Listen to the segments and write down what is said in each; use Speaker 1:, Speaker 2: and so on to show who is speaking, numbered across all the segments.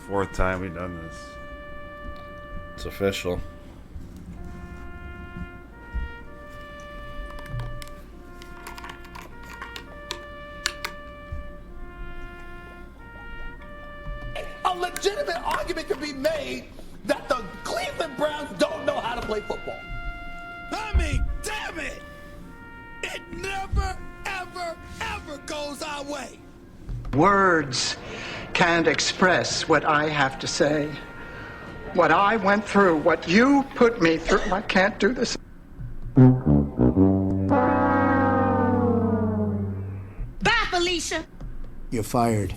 Speaker 1: 4th time we've done this.
Speaker 2: It's official.
Speaker 3: A legitimate argument can be made that the Cleveland Browns don't know how to play football.
Speaker 4: I mean, damn it! It never, ever, ever goes our way.
Speaker 5: Words can't express what I have to say. What I went through, what you put me through, I can't do this.
Speaker 6: Bye, Felicia.
Speaker 7: You're fired.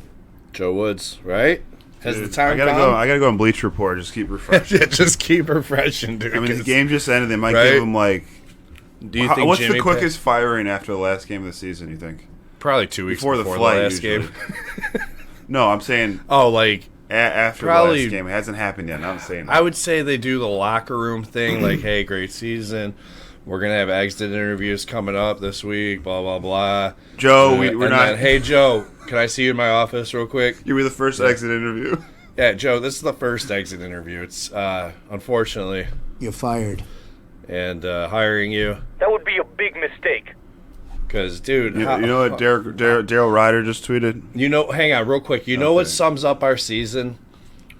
Speaker 2: Joe Woods, right? Has
Speaker 1: Dude,
Speaker 2: the time
Speaker 1: I gotta
Speaker 2: come?
Speaker 1: go. I gotta go on Bleach Report. Just keep refreshing.
Speaker 2: Yeah, just keep refreshing, dude.
Speaker 1: I mean, the
Speaker 2: 'cause-
Speaker 1: game just ended. They might
Speaker 2: Right?
Speaker 1: give him like.
Speaker 2: Do you think
Speaker 1: What's
Speaker 2: Jimmy
Speaker 1: the quickest firing after the last game of the season? You think?
Speaker 2: Probably 2 weeks
Speaker 1: Before
Speaker 2: before
Speaker 1: the flight,
Speaker 2: last
Speaker 1: usually.
Speaker 2: game.
Speaker 1: No, I'm saying
Speaker 2: Oh, like
Speaker 1: after
Speaker 2: Probably-
Speaker 1: the last game. It hasn't happened yet. I'm saying.
Speaker 2: I would say they do the locker room thing, like, hey, great season. We're gonna have exit interviews coming up this week. Blah blah blah.
Speaker 1: Joe,
Speaker 2: And
Speaker 1: we're
Speaker 2: then,
Speaker 1: not.
Speaker 2: hey, Joe, can I see you in my office real quick?
Speaker 1: You were the first exit interview.
Speaker 2: Yeah, Joe, this is the first exit interview. It's unfortunately,
Speaker 7: You're fired.
Speaker 2: and hiring you
Speaker 8: That would be a big mistake.
Speaker 2: because, dude,
Speaker 1: You know what Daryl Ryder just tweeted?
Speaker 2: hang on real quick. You know what
Speaker 1: Okay.
Speaker 2: sums up our season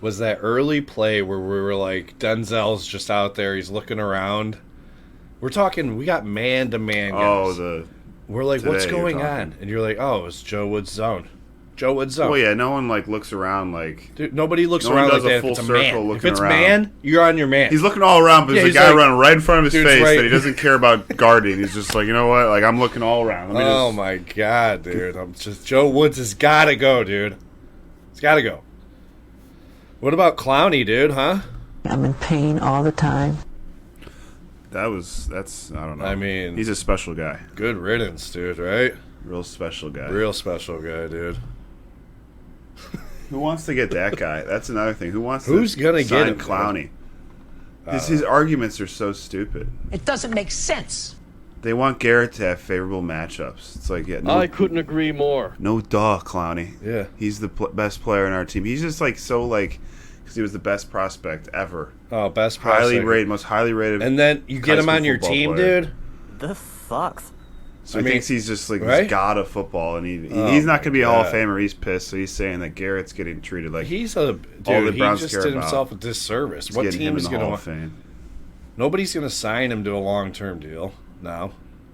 Speaker 2: was that early play where we were like, Denzel's just out there, he's looking around. We're talking, we got man-to-man
Speaker 1: Oh,
Speaker 2: guys. We're like, what's
Speaker 1: today you're
Speaker 2: going
Speaker 1: talking.
Speaker 2: on? And you're like, oh, it's Joe Wood's zone. Joe Wood's zone.
Speaker 1: Well, yeah. No one like looks around like.
Speaker 2: Dude, nobody looks
Speaker 1: No one
Speaker 2: around
Speaker 1: does
Speaker 2: like
Speaker 1: a
Speaker 2: that
Speaker 1: full
Speaker 2: if it's a
Speaker 1: circle
Speaker 2: man. If
Speaker 1: looking
Speaker 2: it's
Speaker 1: around.
Speaker 2: man, you're on your man.
Speaker 1: He's looking all around, but
Speaker 2: Yeah,
Speaker 1: there's a
Speaker 2: he's
Speaker 1: guy
Speaker 2: like-
Speaker 1: running right in front of his
Speaker 2: Dude's
Speaker 1: face
Speaker 2: right-
Speaker 1: that he doesn't care about guarding. He's just like, you know what? Like, I'm looking all around. Let me
Speaker 2: Oh
Speaker 1: just...
Speaker 2: my god, dude! Joe Woods has got to go, dude. It's got to go. What about Clowney, dude? Huh?
Speaker 9: I'm in pain all the time.
Speaker 1: That's I don't know.
Speaker 2: I mean-
Speaker 1: he's a special guy.
Speaker 2: Good riddance, dude. Right?
Speaker 1: Real special guy.
Speaker 2: Real special guy, dude.
Speaker 1: Who wants to get that guy? That's another thing. Who wants
Speaker 2: Who's
Speaker 1: to
Speaker 2: gonna get
Speaker 1: sign
Speaker 2: him?
Speaker 1: Clowney? His arguments are so stupid.
Speaker 6: It doesn't make sense.
Speaker 1: They want Garrett to have favorable matchups. It's like, yeah,
Speaker 8: I couldn't agree more.
Speaker 1: no duh, Clowney.
Speaker 2: Yeah.
Speaker 1: He's the best player in our team. He's just like so like because he was the best prospect ever.
Speaker 2: Oh, best
Speaker 1: Highly
Speaker 2: prospect.
Speaker 1: rated, most highly rated.
Speaker 2: And then you get
Speaker 1: high
Speaker 2: him on
Speaker 1: school
Speaker 2: your
Speaker 1: football
Speaker 2: team,
Speaker 1: player.
Speaker 2: dude.
Speaker 9: This sucks.
Speaker 1: So
Speaker 2: I
Speaker 1: he
Speaker 2: mean,
Speaker 1: thinks he's just like
Speaker 2: right?
Speaker 1: this god of football, and
Speaker 2: Oh
Speaker 1: he's not going to be a Hall of
Speaker 2: God.
Speaker 1: Famer. He's pissed, so he's saying that Garrett's getting treated like
Speaker 2: He's a
Speaker 1: All
Speaker 2: dude.
Speaker 1: the
Speaker 2: He
Speaker 1: Browns
Speaker 2: just
Speaker 1: care
Speaker 2: did
Speaker 1: about
Speaker 2: himself a disservice.
Speaker 1: he's
Speaker 2: What
Speaker 1: getting him
Speaker 2: team
Speaker 1: in
Speaker 2: is
Speaker 1: the
Speaker 2: going
Speaker 1: Hall
Speaker 2: to?
Speaker 1: of Fame.
Speaker 2: Nobody's going to sign him to a long-term deal now.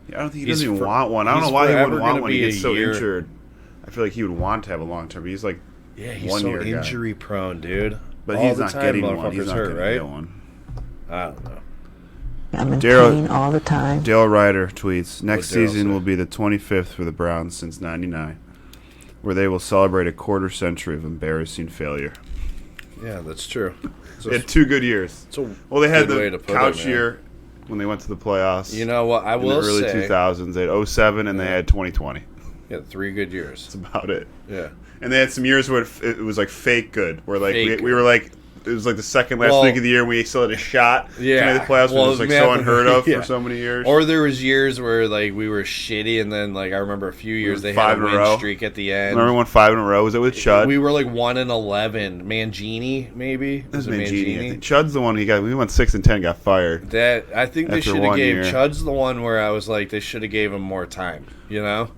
Speaker 1: Yeah, I don't think he
Speaker 2: He's
Speaker 1: doesn't even
Speaker 2: for-
Speaker 1: want one. I don't
Speaker 2: he's
Speaker 1: know why he
Speaker 2: forever
Speaker 1: wouldn't want
Speaker 2: gonna
Speaker 1: one. He
Speaker 2: be
Speaker 1: gets
Speaker 2: a
Speaker 1: so
Speaker 2: year.
Speaker 1: injured. I feel like he would want to have a long term. But he's like,
Speaker 2: Yeah, he's
Speaker 1: 1
Speaker 2: so
Speaker 1: year guy.
Speaker 2: injury prone, dude.
Speaker 1: But
Speaker 2: All
Speaker 1: he's
Speaker 2: the
Speaker 1: not
Speaker 2: time,
Speaker 1: getting one. He's
Speaker 2: motherfucker's
Speaker 1: not
Speaker 2: hurt,
Speaker 1: going to
Speaker 2: right?
Speaker 1: get one.
Speaker 2: I don't know.
Speaker 9: I'm in
Speaker 1: Daryl-
Speaker 9: pain all the time.
Speaker 1: Dale Ryder tweets: Next
Speaker 2: What'd Daryl
Speaker 1: season
Speaker 2: say?
Speaker 1: will be the 25th for the Browns since '99, where they will celebrate a quarter century of embarrassing failure.
Speaker 2: Yeah, that's true. It's
Speaker 1: They had 2 good years.
Speaker 2: it's a
Speaker 1: Well, they had
Speaker 2: good way
Speaker 1: the
Speaker 2: to put it,
Speaker 1: couch
Speaker 2: man.
Speaker 1: year when they went to the playoffs.
Speaker 2: You know what? I
Speaker 1: in the
Speaker 2: will
Speaker 1: early
Speaker 2: say,
Speaker 1: 2000s. They had 07 and they had 2020.
Speaker 2: yeah, 3 good years.
Speaker 1: That's about it.
Speaker 2: Yeah.
Speaker 1: And they had some years where it was like fake good, where like
Speaker 2: Fake
Speaker 1: we were like it was like the second last
Speaker 2: Well,
Speaker 1: week of the year and we still had a shot
Speaker 2: Yeah.
Speaker 1: to make the playoffs,
Speaker 2: Well,
Speaker 1: which was like
Speaker 2: man,
Speaker 1: so unheard of
Speaker 2: yeah.
Speaker 1: for so many years.
Speaker 2: Or there was years where like we were shitty, and then like I remember a few years they had
Speaker 1: 5
Speaker 2: a
Speaker 1: in a
Speaker 2: win
Speaker 1: row.
Speaker 2: streak at the end.
Speaker 1: Remember we won 5 in a row? Was it with Chud?
Speaker 2: We were like 1-11. Mangini, maybe.
Speaker 1: That was
Speaker 2: it
Speaker 1: Mangini. I think Chud's the one he got. We went 6 and 10, got fired.
Speaker 2: That I think they
Speaker 1: After
Speaker 2: should have
Speaker 1: 1
Speaker 2: gave
Speaker 1: year.
Speaker 2: Chud's the one where I was like they should have gave him more time. You know,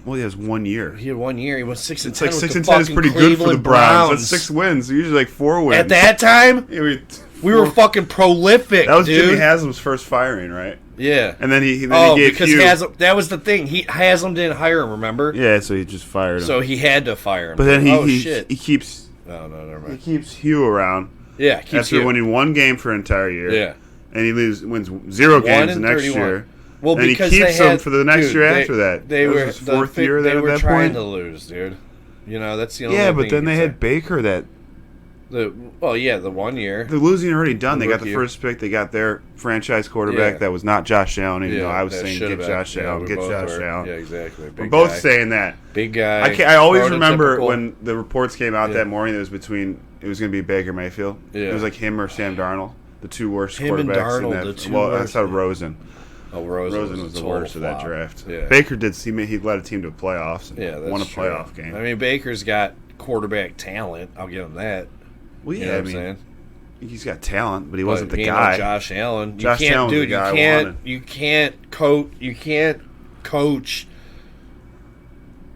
Speaker 1: Well, he has 1 year.
Speaker 2: he had 1 year. He went 6 and
Speaker 1: It's
Speaker 2: 10.
Speaker 1: like
Speaker 2: with
Speaker 1: 6
Speaker 2: the
Speaker 1: and 10 is
Speaker 2: fucking
Speaker 1: pretty good for the
Speaker 2: Cleveland
Speaker 1: Browns. That's 6 wins. Usually like 4 wins.
Speaker 2: At that time,
Speaker 1: Yeah,
Speaker 2: we were fucking prolific.
Speaker 1: that was
Speaker 2: dude.
Speaker 1: Jimmy Haslam's first firing, right?
Speaker 2: Yeah.
Speaker 1: And then he
Speaker 2: Oh,
Speaker 1: gave
Speaker 2: because
Speaker 1: Hugh.
Speaker 2: Haslam, that was the thing. Haslam didn't hire him. Remember?
Speaker 1: Yeah, so he just fired him.
Speaker 2: So he had to fire him.
Speaker 1: but then
Speaker 2: oh
Speaker 1: he
Speaker 2: shit.
Speaker 1: keeps
Speaker 2: No, never
Speaker 1: he
Speaker 2: mind.
Speaker 1: keeps Hugh around
Speaker 2: Yeah, keeps
Speaker 1: after
Speaker 2: you.
Speaker 1: winning 1 game for an entire year.
Speaker 2: Yeah.
Speaker 1: And he wins 0 games the
Speaker 2: and
Speaker 1: next
Speaker 2: 31.
Speaker 1: year.
Speaker 2: Well,
Speaker 1: and he
Speaker 2: because
Speaker 1: keeps
Speaker 2: they
Speaker 1: them
Speaker 2: had,
Speaker 1: for the next
Speaker 2: dude,
Speaker 1: year
Speaker 2: they-
Speaker 1: after that.
Speaker 2: They
Speaker 1: That
Speaker 2: were
Speaker 1: was his 4th year
Speaker 2: They
Speaker 1: then at
Speaker 2: were
Speaker 1: that
Speaker 2: trying
Speaker 1: point.
Speaker 2: to lose, dude. You know that's the only.
Speaker 1: Yeah, but
Speaker 2: thing
Speaker 1: then
Speaker 2: you
Speaker 1: they
Speaker 2: can
Speaker 1: had Baker that
Speaker 2: say. the 1 year.
Speaker 1: the losing already done. They got the
Speaker 2: Rookie.
Speaker 1: first pick. They got their franchise quarterback
Speaker 2: Yeah.
Speaker 1: that was not Josh Allen. Even though I was
Speaker 2: that
Speaker 1: saying
Speaker 2: should've
Speaker 1: get
Speaker 2: been.
Speaker 1: Josh
Speaker 2: Yeah,
Speaker 1: Allen,
Speaker 2: we
Speaker 1: get
Speaker 2: both
Speaker 1: Josh
Speaker 2: were.
Speaker 1: Allen.
Speaker 2: Yeah, exactly.
Speaker 1: We're
Speaker 2: Big
Speaker 1: both
Speaker 2: guy.
Speaker 1: saying that.
Speaker 2: Big guy.
Speaker 1: I always remember
Speaker 2: prototypical.
Speaker 1: when the reports came out
Speaker 2: Yeah.
Speaker 1: that morning. It was going to be Baker Mayfield.
Speaker 2: Yeah.
Speaker 1: It was like him or Sam Darnold, the 2 worst
Speaker 2: Him and
Speaker 1: quarterbacks
Speaker 2: Darnold,
Speaker 1: in
Speaker 2: the
Speaker 1: that.
Speaker 2: 2
Speaker 1: Well,
Speaker 2: worst.
Speaker 1: that's how Rosen.
Speaker 2: Oh, Rosen
Speaker 1: was the
Speaker 2: a total
Speaker 1: worst of that
Speaker 2: flop.
Speaker 1: draft.
Speaker 2: Yeah.
Speaker 1: Baker did. He led a team to playoffs. And
Speaker 2: Yeah, that's
Speaker 1: won a
Speaker 2: true.
Speaker 1: playoff game.
Speaker 2: I mean, Baker's got quarterback talent. I'll give him that.
Speaker 1: Well,
Speaker 2: You
Speaker 1: yeah,
Speaker 2: know
Speaker 1: I
Speaker 2: what I'm
Speaker 1: mean,
Speaker 2: saying?
Speaker 1: he's got talent, but he
Speaker 2: But
Speaker 1: wasn't the
Speaker 2: me and
Speaker 1: guy.
Speaker 2: Josh Allen.
Speaker 1: Josh Allen was the guy I wanted.
Speaker 2: You can't coach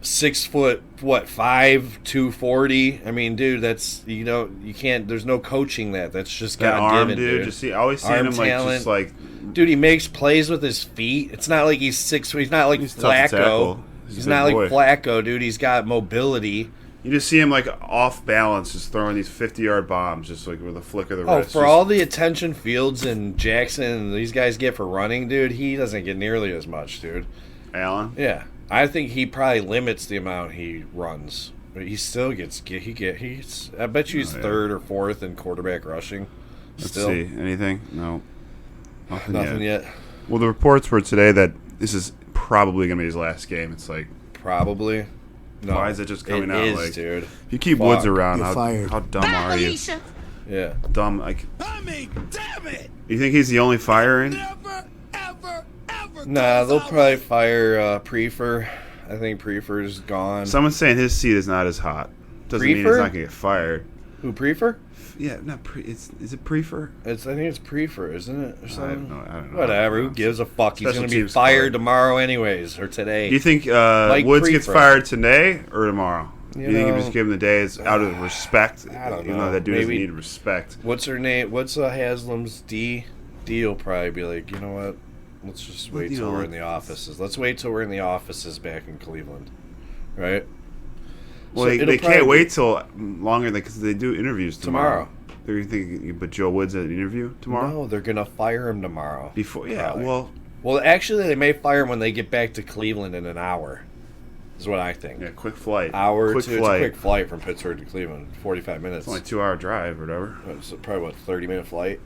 Speaker 2: 6'5", 240. I mean, dude, that's you can't. There's no coaching that. That's just
Speaker 1: That
Speaker 2: God
Speaker 1: arm,
Speaker 2: given,
Speaker 1: dude. Just see, always seeing
Speaker 2: Arm
Speaker 1: him like
Speaker 2: talent.
Speaker 1: just like
Speaker 2: Dude, he makes plays with his feet. It's not like he's 6. He's not like
Speaker 1: He's tough to
Speaker 2: Flacco.
Speaker 1: tackle. He's
Speaker 2: He's
Speaker 1: a
Speaker 2: not
Speaker 1: big
Speaker 2: like
Speaker 1: boy.
Speaker 2: Flacco, dude. He's got mobility.
Speaker 1: you just see him like off balance, just throwing these 50-yard bombs, just like with a flick of the
Speaker 2: Oh,
Speaker 1: wrist.
Speaker 2: for
Speaker 1: Just-
Speaker 2: all the attention Fields and Jackson and these guys get for running, dude, he doesn't get nearly as much, dude.
Speaker 1: Allen.
Speaker 2: Yeah, I think he probably limits the amount he runs, but he still gets. He's. I bet you he's
Speaker 1: Oh, yeah.
Speaker 2: third or fourth in quarterback rushing.
Speaker 1: Let's
Speaker 2: Still,
Speaker 1: see. Anything? No.
Speaker 2: nothing yet.
Speaker 1: Well, the reports were today that this is probably going to be his last game. It's like,
Speaker 2: Probably. No,
Speaker 1: why is it just coming out?
Speaker 2: Is,
Speaker 1: Like,
Speaker 2: dude.
Speaker 1: if you keep
Speaker 2: Fuck.
Speaker 1: Woods around,
Speaker 7: You're fired.
Speaker 1: how dumb
Speaker 6: Bye,
Speaker 1: are you?
Speaker 6: Felicia.
Speaker 2: Yeah.
Speaker 1: Dumb. Like,
Speaker 4: I mean, damn it!
Speaker 1: you think he's the only firing?
Speaker 4: Never, ever, ever.
Speaker 2: Nah,
Speaker 4: goes
Speaker 2: they'll
Speaker 4: our
Speaker 2: probably
Speaker 4: way.
Speaker 2: fire Prefer. I think Prefer's gone.
Speaker 1: Someone's saying his seat is not as hot. Doesn't mean he's
Speaker 2: Prefer?
Speaker 1: not going to get fired.
Speaker 2: Who Prefer?
Speaker 1: Yeah, not is it Prefer?
Speaker 2: I think it's Prefer, isn't it? Or something?
Speaker 1: I don't know.
Speaker 2: Whatever. Who gives a fuck? He's
Speaker 1: Special
Speaker 2: gonna be
Speaker 1: teams
Speaker 2: fired
Speaker 1: card.
Speaker 2: tomorrow, anyways, or today.
Speaker 1: Do you think
Speaker 2: Mike
Speaker 1: Woods gets
Speaker 2: Prefer.
Speaker 1: fired today or tomorrow?
Speaker 2: You
Speaker 1: You think
Speaker 2: know,
Speaker 1: you just give him the day as out of respect?
Speaker 2: I don't
Speaker 1: Even
Speaker 2: know.
Speaker 1: though that dude doesn't
Speaker 2: Maybe-
Speaker 1: need respect.
Speaker 2: What's her name? What's Haslam's D? D will probably be like, you know what? Let's just wait
Speaker 1: you
Speaker 2: till
Speaker 1: know,
Speaker 2: we're in the offices. Let's wait till we're in the offices back in Cleveland, right?
Speaker 1: Well,
Speaker 2: So
Speaker 1: they
Speaker 2: it'll
Speaker 1: can't
Speaker 2: probably
Speaker 1: wait till longer because they do interviews tomorrow.
Speaker 2: Tomorrow.
Speaker 1: They're thinking you put Joe Woods at an interview tomorrow?
Speaker 2: No, they're gonna fire him tomorrow.
Speaker 1: Before, yeah.
Speaker 2: Probably.
Speaker 1: Well,
Speaker 2: Actually, they may fire him when they get back to Cleveland in an hour. Is what I think.
Speaker 1: yeah. Quick flight.
Speaker 2: Hour
Speaker 1: quick
Speaker 2: to it's a
Speaker 1: flight.
Speaker 2: quick flight from Pittsburgh to Cleveland, 45 minutes.
Speaker 1: It's only 2-hour drive or whatever.
Speaker 2: It's probably what 30-minute flight.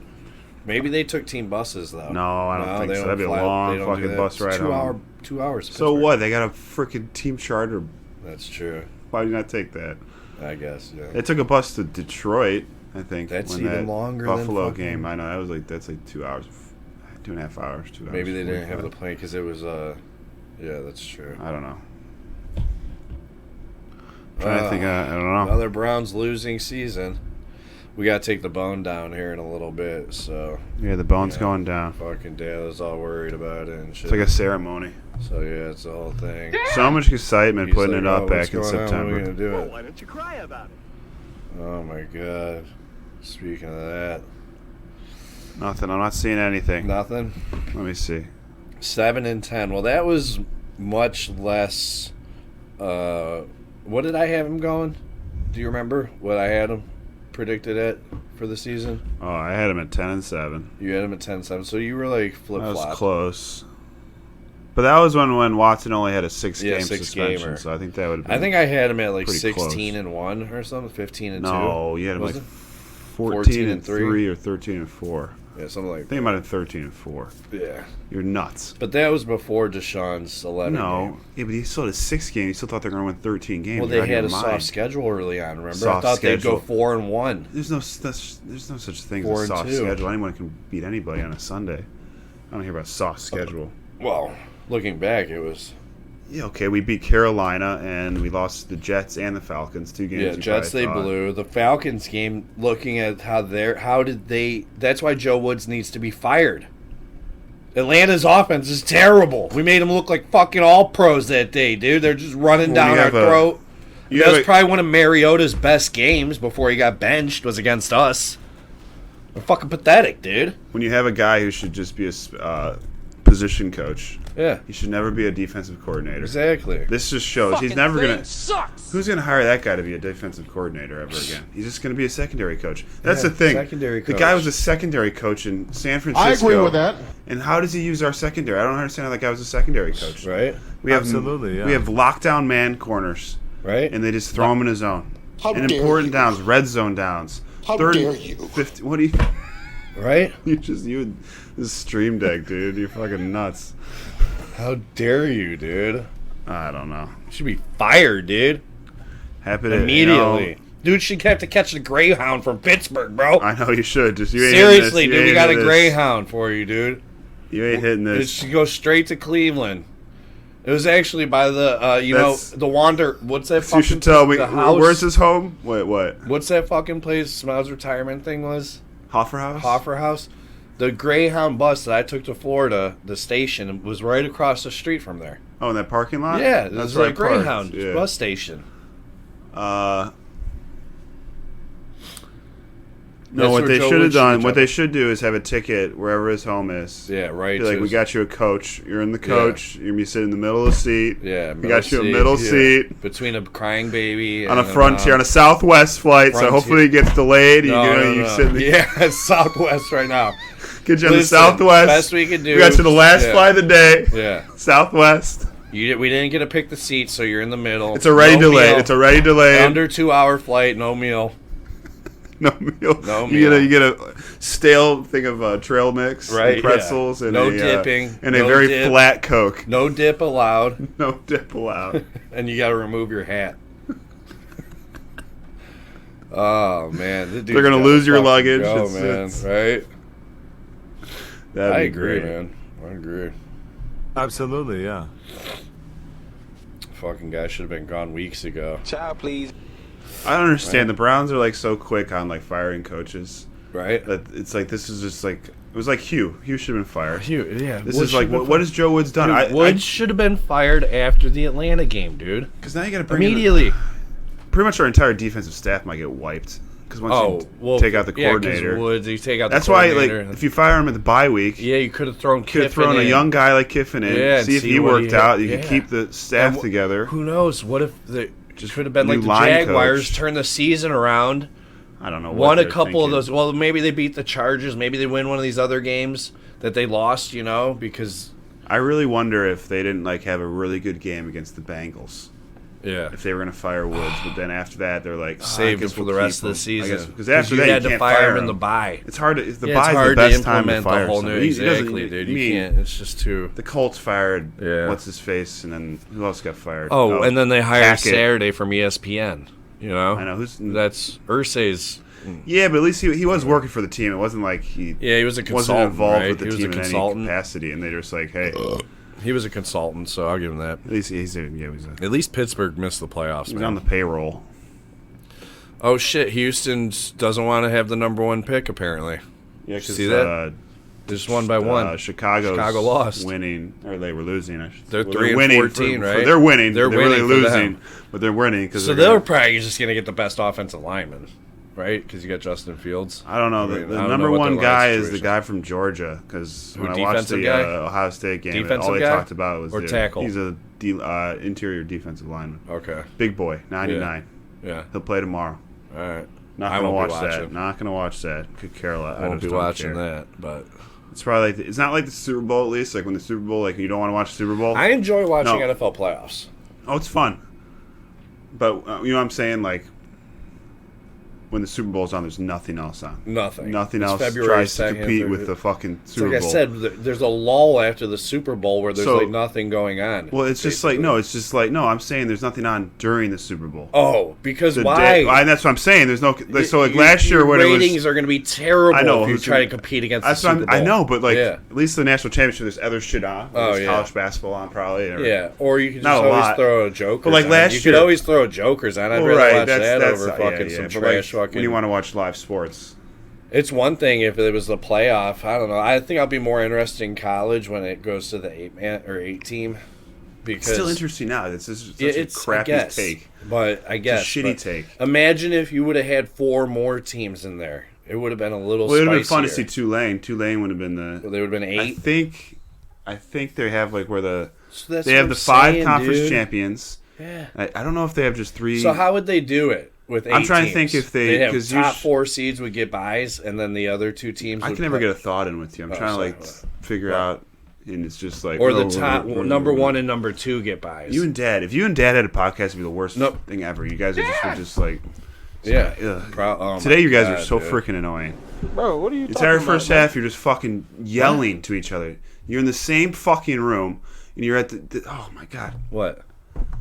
Speaker 2: Maybe they took team buses though.
Speaker 1: No, I don't think
Speaker 2: they
Speaker 1: so. That'd be a
Speaker 2: fly-
Speaker 1: long
Speaker 2: they don't do
Speaker 1: fucking
Speaker 2: that.
Speaker 1: bus
Speaker 2: It's
Speaker 1: ride
Speaker 2: 2 hour,
Speaker 1: home.
Speaker 2: 2 hours. to
Speaker 1: So
Speaker 2: Pittsburgh.
Speaker 1: what? They got a freaking team charter.
Speaker 2: That's true.
Speaker 1: Why do you not take that?
Speaker 2: I guess. Yeah.
Speaker 1: They took a bus to Detroit, I think.
Speaker 2: That's
Speaker 1: when
Speaker 2: even
Speaker 1: that
Speaker 2: longer than
Speaker 1: Buffalo
Speaker 2: fucking-
Speaker 1: game. I know that's like 2 hours, 2.5 hours, 2 hours.
Speaker 2: Maybe they didn't have the
Speaker 1: 45.
Speaker 2: plane because it was. Yeah, that's true.
Speaker 1: I don't know. Trying to think. I don't know.
Speaker 2: Another Browns losing season. We gotta take the bone down here in a little bit. So
Speaker 1: Yeah, the bone's
Speaker 2: yeah.
Speaker 1: going down.
Speaker 2: fucking Dad is all worried about it and shit.
Speaker 1: It's like a ceremony.
Speaker 2: So yeah, it's the whole thing.
Speaker 1: So much excitement
Speaker 2: He's
Speaker 1: putting
Speaker 2: like,
Speaker 1: it up
Speaker 2: "Oh,
Speaker 1: back in
Speaker 2: what's going on? What are we
Speaker 1: September.
Speaker 2: gonna do it?
Speaker 8: Why don't you cry about it?
Speaker 2: Oh my god. Speaking of that,
Speaker 1: Nothing. I'm not seeing anything.
Speaker 2: nothing.
Speaker 1: Let me see.
Speaker 2: 7-10. Well, that was much less. What did I have him going? Do you remember what I had him predicted at for the season?
Speaker 1: Oh, I had him at 10-7.
Speaker 2: You had him at 10-7, so you were like flip
Speaker 1: That was
Speaker 2: flop.
Speaker 1: close. But that was when Watson only had a 6-game
Speaker 2: Yeah, 6
Speaker 1: suspension.
Speaker 2: gamer.
Speaker 1: So I think that would have been.
Speaker 2: I think I had him at like
Speaker 1: pretty close.
Speaker 2: 16-1 or something, 15-2.
Speaker 1: No, you had him
Speaker 2: Was
Speaker 1: like
Speaker 2: it?
Speaker 1: 14-3 or 13-4.
Speaker 2: Yeah, something like
Speaker 1: I think it might have been 13-4.
Speaker 2: Yeah.
Speaker 1: You're nuts.
Speaker 2: But that was before Deshaun's 11
Speaker 1: No.
Speaker 2: game.
Speaker 1: Yeah, but he still had a 6 game. You still thought they were going to win 13 games.
Speaker 2: Well,
Speaker 1: You're
Speaker 2: they
Speaker 1: out of
Speaker 2: had
Speaker 1: your
Speaker 2: a soft
Speaker 1: mind.
Speaker 2: schedule early on, remember?
Speaker 1: Soft
Speaker 2: I thought
Speaker 1: schedule.
Speaker 2: they'd go 4-1.
Speaker 1: There's no such thing as
Speaker 2: 4
Speaker 1: a
Speaker 2: and
Speaker 1: soft
Speaker 2: 2.
Speaker 1: schedule. Anyone can beat anybody on a Sunday. I don't hear about soft schedule.
Speaker 2: Well, looking back, it was...
Speaker 1: Yeah, okay, we beat Carolina and we lost the Jets and the Falcons 2 games.
Speaker 2: Yeah,
Speaker 1: you
Speaker 2: Jets
Speaker 1: probably
Speaker 2: they
Speaker 1: thought.
Speaker 2: blew. The Falcons game, looking at how did they... That's why Joe Woods needs to be fired. Atlanta's offense is terrible. We made them look like fucking all-pros that day, dude. They're just running
Speaker 1: Well,
Speaker 2: down
Speaker 1: we
Speaker 2: our
Speaker 1: have a-
Speaker 2: throat.
Speaker 1: you
Speaker 2: That
Speaker 1: have
Speaker 2: was
Speaker 1: a-
Speaker 2: probably one of Mariota's best games before he got benched, was against us. They're fucking pathetic, dude.
Speaker 1: When you have a guy who should just be a position coach,
Speaker 2: Yeah,
Speaker 1: he should never be a defensive coordinator.
Speaker 2: exactly.
Speaker 1: This just shows he's never
Speaker 3: thing
Speaker 1: going to...
Speaker 3: sucks.
Speaker 1: Who's going to hire that guy to be a defensive coordinator ever again? He's just going to be a secondary coach. That's
Speaker 2: Yeah,
Speaker 1: the thing.
Speaker 2: secondary
Speaker 1: The
Speaker 2: coach.
Speaker 1: guy was a secondary coach in San Francisco.
Speaker 10: I agree with that.
Speaker 1: And how does he use our secondary? I don't understand how that guy was a secondary coach.
Speaker 2: Right?
Speaker 1: We have,
Speaker 10: Absolutely, yeah.
Speaker 1: We have lockdown man corners,
Speaker 2: Right?
Speaker 1: and they just throw him in his zone.
Speaker 3: How
Speaker 1: And
Speaker 3: dare
Speaker 1: important
Speaker 3: you.
Speaker 1: downs, red zone downs.
Speaker 3: How dare you.
Speaker 1: 50, what do you...
Speaker 2: Right?
Speaker 1: You this stream deck, dude. You're fucking nuts.
Speaker 2: How dare you, dude?
Speaker 1: I don't know.
Speaker 2: You should be fired, dude.
Speaker 1: Happy to
Speaker 2: Immediately. Dude should have to catch the Greyhound from Pittsburgh, bro.
Speaker 1: I know you should. Just you ain't hitting
Speaker 2: Seriously,
Speaker 1: this. You
Speaker 2: dude, we
Speaker 1: ain't
Speaker 2: got a
Speaker 1: hitting this.
Speaker 2: Greyhound for you, dude.
Speaker 1: You ain't hitting
Speaker 2: It
Speaker 1: this.
Speaker 2: should go straight to Cleveland. It was actually by the, the Wander. What's that?
Speaker 1: So you should tell me.
Speaker 2: The house.
Speaker 1: Where's his home? Wait, what?
Speaker 2: What's that fucking place? Smiles retirement thing was
Speaker 1: Hoffer House.
Speaker 2: Hoffer House. The Greyhound bus that I took to Florida, the station was right across the street from there.
Speaker 1: Oh, in that parking lot.
Speaker 2: Yeah, it was
Speaker 1: where I
Speaker 2: like Greyhound
Speaker 1: parked. Yeah.
Speaker 2: bus station.
Speaker 1: No,
Speaker 2: That's
Speaker 1: what
Speaker 2: where
Speaker 1: they
Speaker 2: Joe
Speaker 1: should have
Speaker 2: Wood
Speaker 1: done,
Speaker 2: should've
Speaker 1: what
Speaker 2: done.
Speaker 1: they should do is have a ticket wherever his home is.
Speaker 2: Yeah, right.
Speaker 1: Be like,
Speaker 2: to
Speaker 1: we
Speaker 2: his-
Speaker 1: got you a coach. You're in the coach. You're gonna be sitting in the middle of the seat.
Speaker 2: Yeah,
Speaker 1: we got you a middle
Speaker 2: yeah.
Speaker 1: seat
Speaker 2: between a crying baby
Speaker 1: on a
Speaker 2: and
Speaker 1: Frontier, on a Southwest flight. So
Speaker 2: Frontier.
Speaker 1: hopefully it gets delayed.
Speaker 2: No,
Speaker 1: you sit in the,
Speaker 2: yeah, it's Southwest right now.
Speaker 1: get you on the
Speaker 2: Listen,
Speaker 1: Southwest.
Speaker 2: best we can do.
Speaker 1: We got to the last
Speaker 2: Yeah.
Speaker 1: flight of the day.
Speaker 2: Yeah,
Speaker 1: Southwest.
Speaker 2: we didn't get to pick the seat, so you're in the middle.
Speaker 1: It's already
Speaker 2: No
Speaker 1: delayed.
Speaker 2: meal.
Speaker 1: It's already delayed.
Speaker 2: Under 2 hour flight, no meal.
Speaker 1: No meal.
Speaker 2: No
Speaker 1: You
Speaker 2: meal.
Speaker 1: get a stale thing of trail mix,
Speaker 2: Right,
Speaker 1: and pretzels,
Speaker 2: yeah.
Speaker 1: and
Speaker 2: No
Speaker 1: a,
Speaker 2: dipping,
Speaker 1: and a
Speaker 2: no
Speaker 1: very
Speaker 2: dip.
Speaker 1: flat Coke.
Speaker 2: No dip allowed,
Speaker 1: No dip allowed.
Speaker 2: and you got to remove your hat. Oh man,
Speaker 1: They're gonna lose your luggage.
Speaker 2: Go,
Speaker 1: It's-
Speaker 2: man.
Speaker 1: it's-
Speaker 2: Right?
Speaker 1: That'd
Speaker 2: I
Speaker 1: be
Speaker 2: agree,
Speaker 1: great.
Speaker 2: man. I agree.
Speaker 8: Absolutely, yeah.
Speaker 2: Fucking guy should have been gone weeks ago.
Speaker 3: Child, please.
Speaker 1: I don't understand. The Browns are like so quick on like firing coaches.
Speaker 2: Right?
Speaker 1: That it's like this is just like it was like Hugh. Hugh should have been fired.
Speaker 2: Yeah.
Speaker 1: This is like what has Joe Woods done?
Speaker 2: Dude, Woods should have been fired after the Atlanta game, dude.
Speaker 1: Because now you got to bring
Speaker 2: Immediately.
Speaker 1: pretty much our entire defensive staff might get wiped. Because once you take out the coordinator,
Speaker 2: Woods, you take out
Speaker 1: that's
Speaker 2: the
Speaker 1: why like
Speaker 2: coordinator.
Speaker 1: if you fire him at the bye week,
Speaker 2: Yeah, you could have thrown
Speaker 1: could have
Speaker 2: Kiffin
Speaker 1: thrown a
Speaker 2: in.
Speaker 1: young guy like Kiffin in,
Speaker 2: Yeah, and
Speaker 1: see if
Speaker 2: see
Speaker 1: he
Speaker 2: what
Speaker 1: worked
Speaker 2: he
Speaker 1: out.
Speaker 2: had.
Speaker 1: You could
Speaker 2: Yeah.
Speaker 1: keep the staff
Speaker 2: And
Speaker 1: together.
Speaker 2: Who knows? What if the just could have been
Speaker 1: New
Speaker 2: like the
Speaker 1: line
Speaker 2: Jaguars
Speaker 1: coach.
Speaker 2: turn the season around,
Speaker 1: I don't know.
Speaker 2: won
Speaker 1: What
Speaker 2: a
Speaker 1: they're
Speaker 2: couple of
Speaker 1: thinking.
Speaker 2: those. Well, maybe they beat the Chargers. Maybe they win one of these other games that they lost. You know, because
Speaker 1: I really wonder if they didn't like have a really good game against the Bengals.
Speaker 2: yeah,
Speaker 1: If they were going to fire Woods, but then after that they're like
Speaker 2: saved it for the rest of the season.
Speaker 1: Because after
Speaker 2: you
Speaker 1: that
Speaker 2: had
Speaker 1: you
Speaker 2: to
Speaker 1: can't
Speaker 2: fire him in
Speaker 1: him.
Speaker 2: the bye.
Speaker 1: It's hard to. The
Speaker 2: Yeah,
Speaker 1: bye's
Speaker 2: it's hard
Speaker 1: the best
Speaker 2: to
Speaker 1: time to
Speaker 2: implement
Speaker 1: fire
Speaker 2: the whole
Speaker 1: someone.
Speaker 2: new.
Speaker 1: He doesn't-
Speaker 2: Exactly, dude.
Speaker 1: I
Speaker 2: You
Speaker 1: mean,
Speaker 2: can't. It's just too.
Speaker 1: The Colts fired
Speaker 2: Yeah.
Speaker 1: what's his face, and then who else got fired?
Speaker 2: Oh, and then they hired
Speaker 1: Hackett.
Speaker 2: Saturday from ESPN. You know,
Speaker 1: I know who's.
Speaker 2: that's Ursay's.
Speaker 1: Yeah, but at least he was working for the team. It wasn't like he
Speaker 2: Yeah, he was a
Speaker 1: wasn't
Speaker 2: consultant.
Speaker 1: involved
Speaker 2: right?
Speaker 1: with the
Speaker 2: He was
Speaker 1: team
Speaker 2: a
Speaker 1: in any
Speaker 2: consultant.
Speaker 1: capacity, and they're just like, hey,
Speaker 2: He was a consultant, so I'll give him that.
Speaker 1: at least he's he's
Speaker 2: At least Pittsburgh missed the playoffs,
Speaker 1: on
Speaker 2: man.
Speaker 1: the payroll.
Speaker 2: Oh shit, Houston doesn't want to have the number one pick. Apparently,
Speaker 1: Yeah,
Speaker 2: See that? just one by one.
Speaker 1: Chicago
Speaker 2: lost.
Speaker 1: winning, or they were losing.
Speaker 2: They're
Speaker 1: Well,
Speaker 2: 3 and
Speaker 1: winning
Speaker 2: 14, right?
Speaker 1: They're winning.
Speaker 2: They're
Speaker 1: really
Speaker 2: winning for
Speaker 1: losing,
Speaker 2: them.
Speaker 1: but they're winning because
Speaker 2: So they're probably just gonna get the best offensive lineman, right? Because you got Justin Fields.
Speaker 1: I don't know. The,
Speaker 2: I mean,
Speaker 1: the
Speaker 2: I don't
Speaker 1: number
Speaker 2: know what
Speaker 1: one
Speaker 2: their
Speaker 1: guy
Speaker 2: line
Speaker 1: is the
Speaker 2: situation
Speaker 1: guy from Georgia because
Speaker 2: Who,
Speaker 1: when I watched the
Speaker 2: defensive guy?
Speaker 1: Ohio State game,
Speaker 2: Defensive
Speaker 1: all they
Speaker 2: guy?
Speaker 1: talked about was
Speaker 2: Or tackle?
Speaker 1: He's a interior defensive lineman.
Speaker 2: Okay.
Speaker 1: Big boy, 99.
Speaker 2: Yeah.
Speaker 1: He'll play tomorrow.
Speaker 2: All right.
Speaker 1: Not
Speaker 2: I
Speaker 1: gonna
Speaker 2: won't be
Speaker 1: watch that.
Speaker 2: watching.
Speaker 1: Not gonna watch that. Could care less.
Speaker 2: I won't be
Speaker 1: just don't
Speaker 2: watching
Speaker 1: care.
Speaker 2: that, but
Speaker 1: It's probably like it's not like the Super Bowl at least. Like when the Super Bowl, like you don't want to watch the Super Bowl.
Speaker 2: I enjoy watching
Speaker 1: No.
Speaker 2: NFL playoffs.
Speaker 1: Oh, it's fun. But you know what I'm saying? Like when the Super Bowl's on, there's nothing else on.
Speaker 2: Nothing.
Speaker 1: Nothing
Speaker 2: It's
Speaker 1: else
Speaker 2: February
Speaker 1: tries to
Speaker 2: 2nd,
Speaker 1: compete
Speaker 2: they're-
Speaker 1: with the fucking
Speaker 2: It's
Speaker 1: Super
Speaker 2: like
Speaker 1: Bowl.
Speaker 2: I said, there's a lull after the Super Bowl where there's
Speaker 1: So-
Speaker 2: like nothing going on.
Speaker 1: Well, it's just like no, it's just like no. I'm saying there's nothing on during the Super Bowl.
Speaker 2: Oh, because
Speaker 1: The
Speaker 2: why?
Speaker 1: day- and that's what I'm saying. There's no. Like, so like
Speaker 2: Your-
Speaker 1: last year
Speaker 2: your
Speaker 1: when it
Speaker 2: ratings
Speaker 1: was,
Speaker 2: are going to be terrible
Speaker 1: I know,
Speaker 2: if you
Speaker 1: who's
Speaker 2: try to
Speaker 1: gonna-
Speaker 2: compete against
Speaker 1: that's
Speaker 2: the
Speaker 1: what
Speaker 2: Super Bowl.
Speaker 1: I know, but like
Speaker 2: yeah.
Speaker 1: at least the national championship, there's other shit on.
Speaker 2: Oh,
Speaker 1: There's
Speaker 2: yeah.
Speaker 1: college basketball on probably. Or,
Speaker 2: Yeah, or you can
Speaker 1: Not
Speaker 2: just
Speaker 1: a
Speaker 2: always
Speaker 1: lot.
Speaker 2: throw a Jokers.
Speaker 1: But, like,
Speaker 2: on.
Speaker 1: last
Speaker 2: you
Speaker 1: year-
Speaker 2: could always throw a Jokers on. I'd
Speaker 1: Well,
Speaker 2: rather
Speaker 1: right,
Speaker 2: watch
Speaker 1: that's
Speaker 2: that over
Speaker 1: yeah,
Speaker 2: fucking
Speaker 1: yeah,
Speaker 2: some
Speaker 1: but,
Speaker 2: trash
Speaker 1: like,
Speaker 2: fucking.
Speaker 1: when you want to watch live sports.
Speaker 2: It's one thing if it was the playoff. I don't know. I think I'll be more interested in college when it goes to the 8-man or 8-team. Because
Speaker 1: It's still interesting now. It's just such
Speaker 2: it's
Speaker 1: a crappy
Speaker 2: I guess,
Speaker 1: take.
Speaker 2: But I guess
Speaker 1: It's a shitty take.
Speaker 2: Imagine if you would have had 4 more teams in there. It would have been a little.
Speaker 1: Well, it would have been fun to
Speaker 2: spicier.
Speaker 1: see Tulane. Tulane would have been the.
Speaker 2: Well, they would have been 8.
Speaker 1: I think they have like where the
Speaker 2: So that's
Speaker 1: they
Speaker 2: what
Speaker 1: have
Speaker 2: I'm
Speaker 1: the 5
Speaker 2: saying,
Speaker 1: conference
Speaker 2: dude.
Speaker 1: champions.
Speaker 2: Yeah.
Speaker 1: I don't know if they have just 3.
Speaker 2: So how would they do it with 8
Speaker 1: I'm trying to
Speaker 2: teams?
Speaker 1: think if they-
Speaker 2: They'd have
Speaker 1: 'cause you
Speaker 2: top
Speaker 1: sh-
Speaker 2: 4 seeds would get buys, and then the other 2 teams.
Speaker 1: I
Speaker 2: would
Speaker 1: can never
Speaker 2: play.
Speaker 1: get a thought in with you. I'm
Speaker 2: Oh,
Speaker 1: trying
Speaker 2: sorry.
Speaker 1: to like figure out, and it's just like
Speaker 2: Or the top number 1 and number 2 get buys.
Speaker 1: You and Dad, if you and Dad had a podcast, it'd be the worst
Speaker 2: Nope.
Speaker 1: thing ever. You guys would just like.
Speaker 2: yeah.
Speaker 1: Ugh.
Speaker 2: Oh
Speaker 1: Today,
Speaker 2: my
Speaker 1: you guys are
Speaker 2: God,
Speaker 1: so
Speaker 2: dude.
Speaker 1: freaking annoying.
Speaker 3: Bro, what are you
Speaker 1: The entire first half, you're just fucking yelling to each other. You're in the same fucking room, and you're at the oh my god.
Speaker 2: What?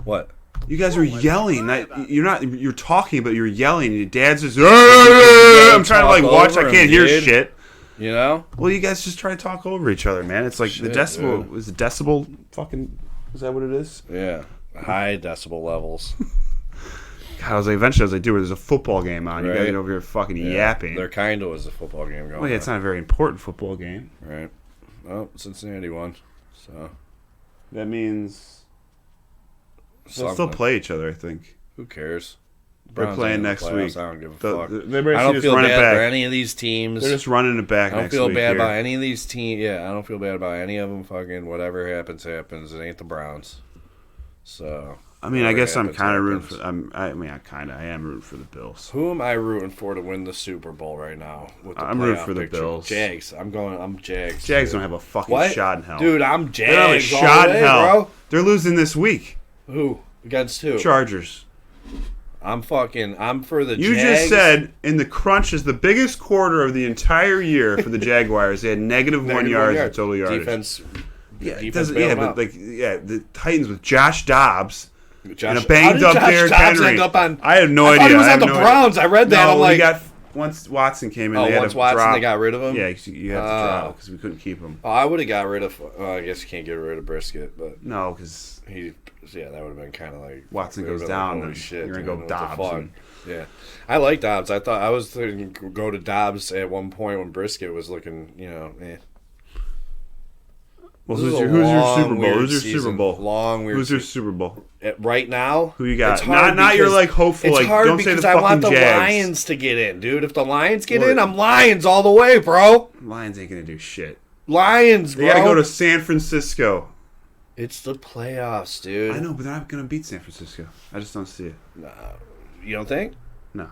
Speaker 2: What?
Speaker 1: You guys are yelling. You're not. You're talking, but you're yelling. Your dad's just. I'm trying to like
Speaker 2: talk
Speaker 1: watch.
Speaker 2: over
Speaker 1: I can't
Speaker 2: him,
Speaker 1: hear
Speaker 2: dude.
Speaker 1: shit.
Speaker 2: You know?
Speaker 1: Well, you guys just try to talk over each other, man. It's like the
Speaker 2: Shit,
Speaker 1: decibel.
Speaker 2: dude.
Speaker 1: Was the decibel fucking Is that what it is?
Speaker 2: Yeah, high decibel levels.
Speaker 1: God, eventually I was like, dude, there's a football game on. You
Speaker 2: Right.
Speaker 1: gotta get over here fucking yapping.
Speaker 2: There kind of was a football game going.
Speaker 1: Well, yeah, it's not a very important football game.
Speaker 2: Right. Well, Cincinnati won, so
Speaker 1: That means they'll still
Speaker 2: something.
Speaker 1: play each other, I think.
Speaker 2: Who cares?
Speaker 1: They're
Speaker 2: Browns
Speaker 1: playing
Speaker 2: ain't in the
Speaker 1: next
Speaker 2: playoffs.
Speaker 1: week.
Speaker 2: I don't give a
Speaker 1: The-
Speaker 2: fuck.
Speaker 1: they
Speaker 2: I
Speaker 1: basically
Speaker 2: don't
Speaker 1: just
Speaker 2: feel
Speaker 1: run it
Speaker 2: bad
Speaker 1: back.
Speaker 2: for any of these teams.
Speaker 1: They're just running it back
Speaker 2: I don't
Speaker 1: next
Speaker 2: feel
Speaker 1: week
Speaker 2: bad
Speaker 1: here.
Speaker 2: about any of these teams. Yeah, I don't feel bad about any of them. Fucking whatever happens, happens. It ain't the Browns. So.
Speaker 1: I mean, I
Speaker 2: whatever
Speaker 1: guess I'm
Speaker 2: happens,
Speaker 1: kind of rooting
Speaker 2: happens.
Speaker 1: for. I am rooting for the Bills.
Speaker 2: Who am I rooting for to win the Super Bowl right now? With the
Speaker 1: I'm rooting
Speaker 2: playoff
Speaker 1: for the
Speaker 2: picture?
Speaker 1: Bills.
Speaker 2: Jags. I'm Jags.
Speaker 1: Jags
Speaker 2: dude.
Speaker 1: don't have a fucking
Speaker 2: What?
Speaker 1: shot in hell.
Speaker 2: Dude, I'm
Speaker 1: They don't have a
Speaker 2: Jags. all
Speaker 1: shot
Speaker 2: the
Speaker 1: in
Speaker 2: way,
Speaker 1: hell.
Speaker 2: bro.
Speaker 1: They're losing this week.
Speaker 2: Who? Against who?
Speaker 1: Chargers.
Speaker 2: I'm for the
Speaker 1: You
Speaker 2: Jags.
Speaker 1: just said in the crunches, the biggest quarter of the entire year for the Jaguars, they had negative 1 yards of total yardage.
Speaker 2: Defense.
Speaker 1: Yeah, it
Speaker 2: defense
Speaker 1: doesn't,
Speaker 2: bailed
Speaker 1: yeah,
Speaker 2: them
Speaker 1: but
Speaker 2: out.
Speaker 1: the Titans with Josh Dobbs and a
Speaker 2: how
Speaker 1: banged
Speaker 2: did
Speaker 1: up
Speaker 2: Josh
Speaker 1: Derrick
Speaker 2: Dobbs
Speaker 1: Henry.
Speaker 2: end up on?
Speaker 1: I have no
Speaker 2: I
Speaker 1: idea.
Speaker 2: thought he was
Speaker 1: I
Speaker 2: on
Speaker 1: have
Speaker 2: the
Speaker 1: no
Speaker 2: Browns. I read that.
Speaker 1: No,
Speaker 2: I'm like,
Speaker 1: once Watson came in,
Speaker 2: oh,
Speaker 1: they had
Speaker 2: once
Speaker 1: to
Speaker 2: Watson,
Speaker 1: drop.
Speaker 2: they got rid of him.
Speaker 1: Yeah, you have to drop because we couldn't keep him.
Speaker 2: Oh, I would have got rid of. I guess you can't get rid of Brisket, but
Speaker 1: No, because
Speaker 2: that would have been kind of like
Speaker 1: Watson
Speaker 2: would've
Speaker 1: goes
Speaker 2: been like,
Speaker 1: down,
Speaker 2: holy
Speaker 1: then
Speaker 2: shit,
Speaker 1: you're gonna
Speaker 2: dude,
Speaker 1: go
Speaker 2: what the
Speaker 1: Dobbs
Speaker 2: fuck?
Speaker 1: and-
Speaker 2: Yeah, I like Dobbs. I was thinking go to Dobbs at one point when Brisket was looking, eh.
Speaker 1: Well,
Speaker 2: This
Speaker 1: who's
Speaker 2: is
Speaker 1: your
Speaker 2: a
Speaker 1: Super
Speaker 2: long,
Speaker 1: Bowl?
Speaker 2: weird
Speaker 1: Who's your Super
Speaker 2: season.
Speaker 1: Bowl?
Speaker 2: Long, weird
Speaker 1: Who's your
Speaker 2: season.
Speaker 1: Super Bowl?
Speaker 2: Right now,
Speaker 1: Who you got?
Speaker 2: it's hard
Speaker 1: Not your
Speaker 2: because-
Speaker 1: like hopeful.
Speaker 2: It's
Speaker 1: Like
Speaker 2: hard
Speaker 1: don't say
Speaker 2: because
Speaker 1: the
Speaker 2: I
Speaker 1: fucking
Speaker 2: want the
Speaker 1: Jags.
Speaker 2: Lions to get in, dude. If the Lions get
Speaker 1: Well,
Speaker 2: in, I'm Lions all the way, bro.
Speaker 1: Lions ain't gonna do shit.
Speaker 2: Lions, bro.
Speaker 1: They gotta go to San Francisco.
Speaker 2: It's the playoffs, dude.
Speaker 1: I know, but they're not gonna beat San Francisco. I just don't see it.
Speaker 2: You don't think?
Speaker 1: No.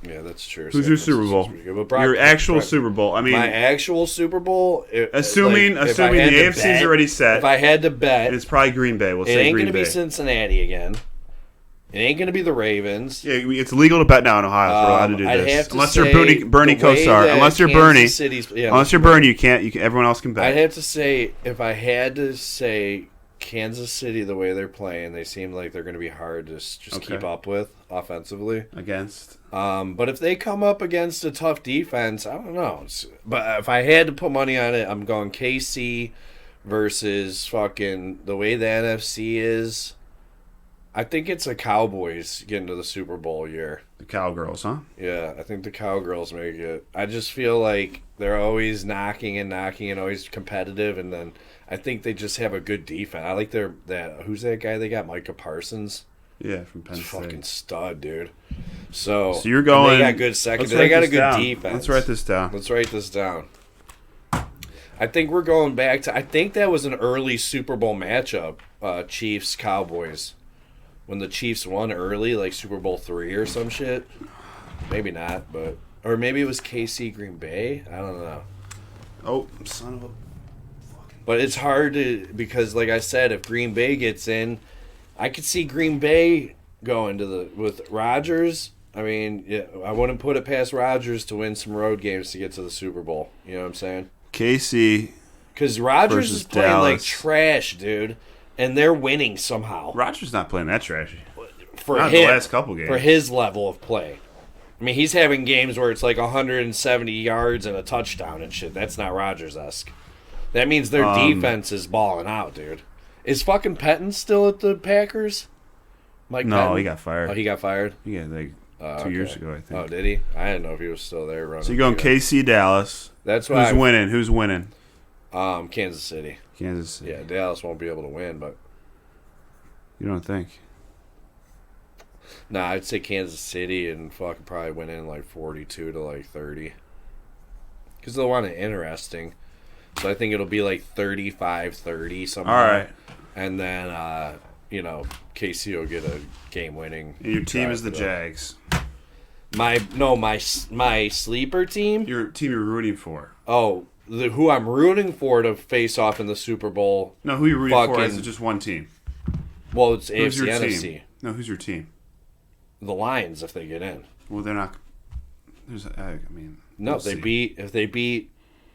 Speaker 2: Yeah, that's true.
Speaker 1: Who's
Speaker 2: San
Speaker 1: your Super Bowl?
Speaker 2: Francisco's pretty good, but Brock-
Speaker 1: Your actual
Speaker 2: Brock-
Speaker 1: Super Bowl. I mean,
Speaker 2: my actual Super Bowl.
Speaker 1: assuming
Speaker 2: if I
Speaker 1: the
Speaker 2: had to
Speaker 1: AFC's
Speaker 2: bet-
Speaker 1: already set,
Speaker 2: If I had to bet,
Speaker 1: it's probably Green Bay. We'll
Speaker 2: it
Speaker 1: say
Speaker 2: ain't
Speaker 1: Green
Speaker 2: gonna
Speaker 1: Bay.
Speaker 2: be Cincinnati again. It ain't gonna be the Ravens.
Speaker 1: Yeah, it's legal to bet now in Ohio. So we're allowed to do
Speaker 2: I'd
Speaker 1: this.
Speaker 2: have to
Speaker 1: Unless
Speaker 2: say
Speaker 1: you're Bernie
Speaker 2: the way
Speaker 1: Kosar.
Speaker 2: that
Speaker 1: Unless you're
Speaker 2: Kansas
Speaker 1: Bernie.
Speaker 2: City's-
Speaker 1: Unless you're Bernie, you can't. Everyone else can bet.
Speaker 2: I'd have to say, if I had to say Kansas City, the way they're playing, they seem like they're going to be hard to just keep up with offensively.
Speaker 1: Against?
Speaker 2: But if they come up against a tough defense, I don't know. But if I had to put money on it, I'm going KC versus fucking the way the NFC is. I think it's the Cowboys getting to the Super Bowl year.
Speaker 1: The Cowgirls, huh?
Speaker 2: Yeah, I think the Cowgirls make it. I just feel like they're always knocking and always competitive, and then I think they just have a good defense. I like who's that guy they got? Micah Parsons.
Speaker 1: Yeah, from Penn State.
Speaker 2: Fucking stud, dude. So
Speaker 1: you're going.
Speaker 2: They got good second.
Speaker 1: let's
Speaker 2: They
Speaker 1: write
Speaker 2: got a
Speaker 1: this
Speaker 2: good
Speaker 1: down.
Speaker 2: defense.
Speaker 1: Let's write this down.
Speaker 2: Let's write this down. I think we're going back to. I think that was an early Super Bowl matchup. Chiefs Cowboys. When the Chiefs won early, like Super Bowl III or some shit. Maybe not, but or maybe it was KC Green Bay. I don't know.
Speaker 1: Oh, son of a.
Speaker 2: But it's hard to because, like I said, if Green Bay gets in, I could see Green Bay going to with Rodgers. I mean, yeah, I wouldn't put it past Rodgers to win some road games to get to the Super Bowl. You know what I'm saying?
Speaker 1: KC.
Speaker 2: Because Rodgers
Speaker 1: versus
Speaker 2: is playing like
Speaker 1: Dallas.
Speaker 2: trash, dude, and they're winning somehow.
Speaker 1: Rodgers not playing that trashy.
Speaker 2: For
Speaker 1: Not
Speaker 2: him,
Speaker 1: the last couple games.
Speaker 2: for his level of play. I mean, he's having games where it's like 170 yards and a touchdown and shit. That's not Rodgers-esque. That means their defense is balling out, dude. Is fucking Pettin still at the Packers? Mike
Speaker 1: No,
Speaker 2: Pettin?
Speaker 1: he got fired.
Speaker 2: Oh, he got fired?
Speaker 1: Yeah, like 2
Speaker 2: Okay.
Speaker 1: years ago, I think.
Speaker 2: Oh, did he? I didn't know if he was still there running.
Speaker 1: So you're going KC, Dallas.
Speaker 2: That's why.
Speaker 1: Who's winning? Who's winning?
Speaker 2: Kansas City.
Speaker 1: Kansas City.
Speaker 2: Yeah, Dallas won't be able to win, but
Speaker 1: You don't think?
Speaker 2: nah, I'd say Kansas City and fucking probably win in like 42 to like 30. Because they'll want it interesting. So I think it'll be like 35-30 something.
Speaker 1: All right.
Speaker 2: And then, KC will get a game-winning.
Speaker 1: And your team
Speaker 2: drive
Speaker 1: is the
Speaker 2: for them.
Speaker 1: Jags.
Speaker 2: My sleeper team.
Speaker 1: Your team you're rooting for.
Speaker 2: Oh, who I'm rooting for to face off in the Super Bowl.
Speaker 1: No, who you rooting for
Speaker 2: Fucking-
Speaker 1: is just one team.
Speaker 2: Well, it's
Speaker 1: Who's
Speaker 2: AFC
Speaker 1: your
Speaker 2: NFC.
Speaker 1: team? No, who's your team?
Speaker 2: The Lions if they get in.
Speaker 1: Well, they're not. There's, I mean,
Speaker 2: No,
Speaker 1: we'll
Speaker 2: if they
Speaker 1: see.
Speaker 2: beat. If they beat,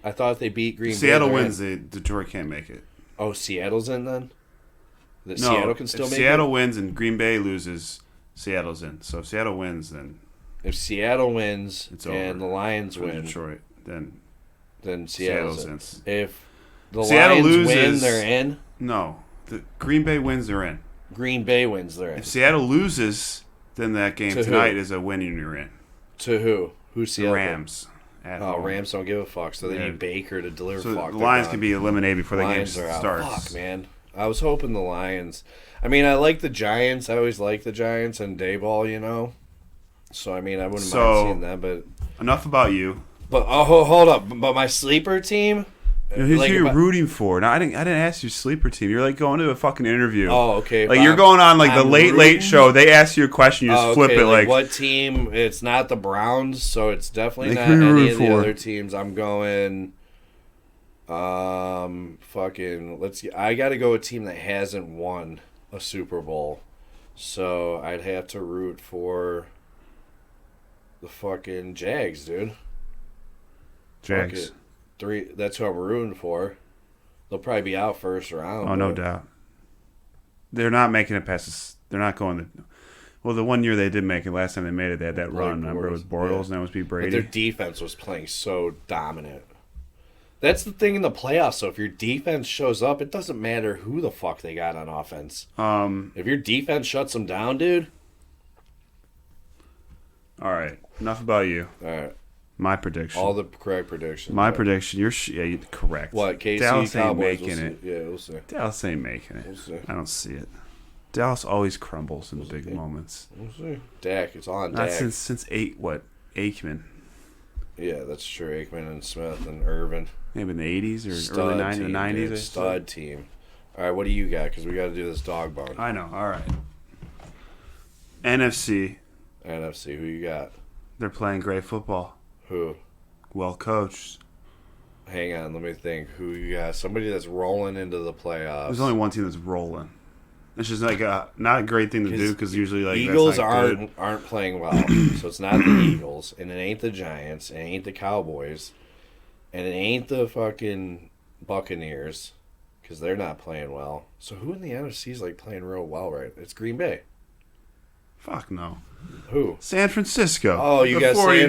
Speaker 2: I thought if they beat Green Bay.
Speaker 1: Seattle
Speaker 2: they're in.
Speaker 1: wins. Detroit can't make it.
Speaker 2: Oh, Seattle's in then.
Speaker 1: No,
Speaker 2: Seattle can still
Speaker 1: if
Speaker 2: make
Speaker 1: Seattle
Speaker 2: it.
Speaker 1: wins and Green Bay loses, Seattle's in. So if Seattle wins, then
Speaker 2: If Seattle wins
Speaker 1: it's
Speaker 2: and
Speaker 1: over
Speaker 2: the Lions
Speaker 1: for
Speaker 2: win,
Speaker 1: Detroit. Then
Speaker 2: then Seattle's
Speaker 1: Seattle's
Speaker 2: in.
Speaker 1: in.
Speaker 2: If the
Speaker 1: Seattle
Speaker 2: Lions
Speaker 1: loses,
Speaker 2: win, they're in.
Speaker 1: No. The Green Bay wins, they're in.
Speaker 2: Green Bay wins, they're in.
Speaker 1: If Seattle loses, then that game
Speaker 2: To
Speaker 1: tonight
Speaker 2: who?
Speaker 1: is a win and you're in.
Speaker 2: To who? Who's
Speaker 1: The
Speaker 2: Seattle?
Speaker 1: Rams. At
Speaker 2: Oh,
Speaker 1: home.
Speaker 2: Rams don't give a fuck, so they
Speaker 1: Yeah.
Speaker 2: need Baker to deliver.
Speaker 1: So
Speaker 2: fuck,
Speaker 1: the
Speaker 2: they're
Speaker 1: Lions
Speaker 2: done.
Speaker 1: can be eliminated before the game
Speaker 2: Lions are out.
Speaker 1: starts.
Speaker 2: Fuck, man. I was hoping the Lions. I mean, I like the Giants. I always like the Giants and Dayball, you know. So I mean, I wouldn't mind seeing that, but
Speaker 1: Enough about you.
Speaker 2: hold up. But my sleeper team.
Speaker 1: Who's
Speaker 2: like,
Speaker 1: who you're
Speaker 2: if I-
Speaker 1: rooting for? No, I didn't ask your sleeper team. You're like going to a fucking interview.
Speaker 2: Oh, okay.
Speaker 1: Like
Speaker 2: if
Speaker 1: you're
Speaker 2: I'm-
Speaker 1: going on like the
Speaker 2: I'm
Speaker 1: late
Speaker 2: rooting-
Speaker 1: show. They ask you a question, you just
Speaker 2: Oh,
Speaker 1: flip
Speaker 2: okay,
Speaker 1: it like
Speaker 2: what team? It's not the Browns, so it's definitely
Speaker 1: Like,
Speaker 2: not
Speaker 1: who you
Speaker 2: any
Speaker 1: rooting
Speaker 2: of the
Speaker 1: for?
Speaker 2: other teams. I'm going. I got to go with a team that hasn't won a Super Bowl, so I'd have to root for the fucking Jags, dude. Fuck
Speaker 1: Jags.
Speaker 2: it. That's who I'm rooting for. They'll probably be out first round.
Speaker 1: Oh, no
Speaker 2: but-
Speaker 1: doubt. They're not making it past this. They're not going to. Well, the one year they did make it, last time they made it, they had that
Speaker 2: Blake
Speaker 1: run. Remember, it was
Speaker 2: Bortles,
Speaker 1: Bortles, and that was beat
Speaker 2: But
Speaker 1: Brady.
Speaker 2: their defense was playing so dominant. That's the thing in the playoffs. So if your defense shows up, it doesn't matter who the fuck they got on offense. If your defense shuts them down, dude.
Speaker 1: All right, enough about you.
Speaker 2: All right,
Speaker 1: My prediction.
Speaker 2: all the correct predictions.
Speaker 1: My prediction. You're you're correct.
Speaker 2: What? KC
Speaker 1: Dallas ain't
Speaker 2: Cowboys.
Speaker 1: making
Speaker 2: We'll
Speaker 1: it.
Speaker 2: see. Yeah, we'll see.
Speaker 1: Dallas ain't making it.
Speaker 2: We'll see.
Speaker 1: I don't see it. Dallas always crumbles in the big moments.
Speaker 2: We'll see. Dak, it's on
Speaker 1: Not
Speaker 2: Dak.
Speaker 1: since Aikman.
Speaker 2: Yeah, that's true. Aikman and Smith and Irvin.
Speaker 1: Maybe in the 80s or
Speaker 2: Stud
Speaker 1: early
Speaker 2: team,
Speaker 1: 90s.
Speaker 2: dude.
Speaker 1: I
Speaker 2: Stud team. All right, what do you got? Because we got to do this dog bone.
Speaker 1: I know. All right. NFC.
Speaker 2: NFC, who you got?
Speaker 1: They're playing great football.
Speaker 2: Who?
Speaker 1: Well coached.
Speaker 2: Hang on, let me think. Who you got? Somebody that's rolling into the playoffs.
Speaker 1: There's only one team that's rolling. It's just like not a great thing to do because usually like
Speaker 2: Eagles
Speaker 1: that's not good.
Speaker 2: aren't playing well, so it's not the Eagles, and it ain't the Giants, and it ain't the Cowboys, and it ain't the fucking Buccaneers, because they're not playing well. So who in the NFC is like playing real well right? It's Green Bay.
Speaker 1: Fuck no.
Speaker 2: Who?
Speaker 1: San Francisco.
Speaker 2: Oh, you
Speaker 1: the
Speaker 2: got
Speaker 1: 49ers,
Speaker 2: San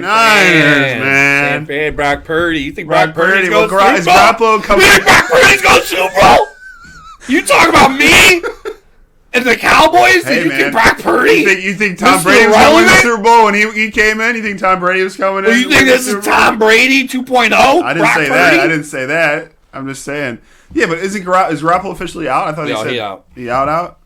Speaker 1: man.
Speaker 2: Fran, Brock Purdy. You think Brock,
Speaker 1: Brock
Speaker 2: Purdy's
Speaker 1: Purdy.
Speaker 2: going
Speaker 1: Well,
Speaker 2: to
Speaker 1: is
Speaker 2: Super Bowl?
Speaker 1: Garoppolo coming?
Speaker 2: You think Brock Purdy's going to Super Bowl? You talking about me? And the Cowboys?
Speaker 1: Hey,
Speaker 2: and you
Speaker 1: man.
Speaker 2: think Brock Purdy?
Speaker 1: You think Tom
Speaker 2: Mr.
Speaker 1: Brady was going to win the
Speaker 2: Relevant?
Speaker 1: Super Bowl when he came in? You think Tom Brady was coming in?
Speaker 2: Well, you think this is Tom Brady 2.0?
Speaker 1: I didn't
Speaker 2: Brock
Speaker 1: say
Speaker 2: Purdy?
Speaker 1: that. I didn't say that. I'm just saying. Yeah, but is Garoppolo officially out? I thought
Speaker 2: No,
Speaker 1: he said
Speaker 2: he out.
Speaker 1: He out.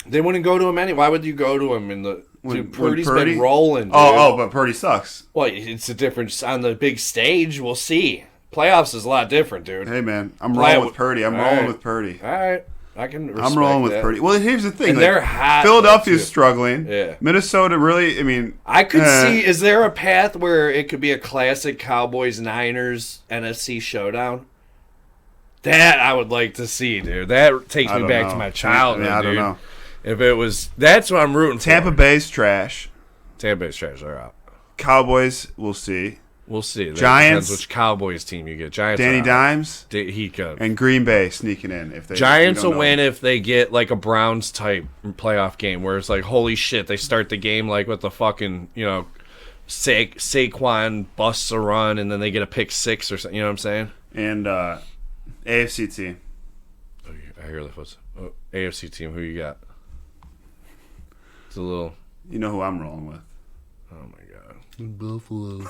Speaker 2: They wouldn't go to him anyway. Why would you go to him in the? Dude, Purdy's
Speaker 1: Purdy?
Speaker 2: been rolling. Dude.
Speaker 1: But Purdy sucks.
Speaker 2: Well, it's a difference on the big stage. We'll see. Playoffs is a lot different, dude.
Speaker 1: Hey man, I'm rolling with Purdy. I'm
Speaker 2: All
Speaker 1: rolling
Speaker 2: right.
Speaker 1: with Purdy.
Speaker 2: All right, I can. Respect
Speaker 1: I'm rolling with
Speaker 2: that.
Speaker 1: Purdy. Well, here's the thing.
Speaker 2: And they're hot,
Speaker 1: Philadelphia's
Speaker 2: though, too.
Speaker 1: struggling.
Speaker 2: Yeah.
Speaker 1: Minnesota really. I mean,
Speaker 2: I could see. Is there a path where it could be a classic Cowboys Niners NFC showdown? That I would like to see, dude. That takes
Speaker 1: I
Speaker 2: me
Speaker 1: don't
Speaker 2: back
Speaker 1: know.
Speaker 2: to my childhood.
Speaker 1: I don't
Speaker 2: dude.
Speaker 1: know.
Speaker 2: If it was, that's what I'm rooting
Speaker 1: Tampa
Speaker 2: for.
Speaker 1: Bay's trash.
Speaker 2: Tampa Bay's trash. They're out.
Speaker 1: Cowboys, we'll see.
Speaker 2: We'll see. That
Speaker 1: Giants.
Speaker 2: depends which Cowboys team you get. Giants.
Speaker 1: Danny
Speaker 2: are out.
Speaker 1: Dimes
Speaker 2: He could.
Speaker 1: and Green Bay sneaking in if they.
Speaker 2: Giants
Speaker 1: we
Speaker 2: will
Speaker 1: don't
Speaker 2: win
Speaker 1: know.
Speaker 2: if they get like a Browns type playoff game where it's like, holy shit, they start the game like with the fucking, Saquon busts a run and then they get a pick six or something. You know what I'm saying?
Speaker 1: And AFC team.
Speaker 2: Oh, I hear the footsteps. Oh, AFC team, who you got? It's a little.
Speaker 1: You know who I'm rolling with.
Speaker 2: Oh my god.
Speaker 4: Buffalo.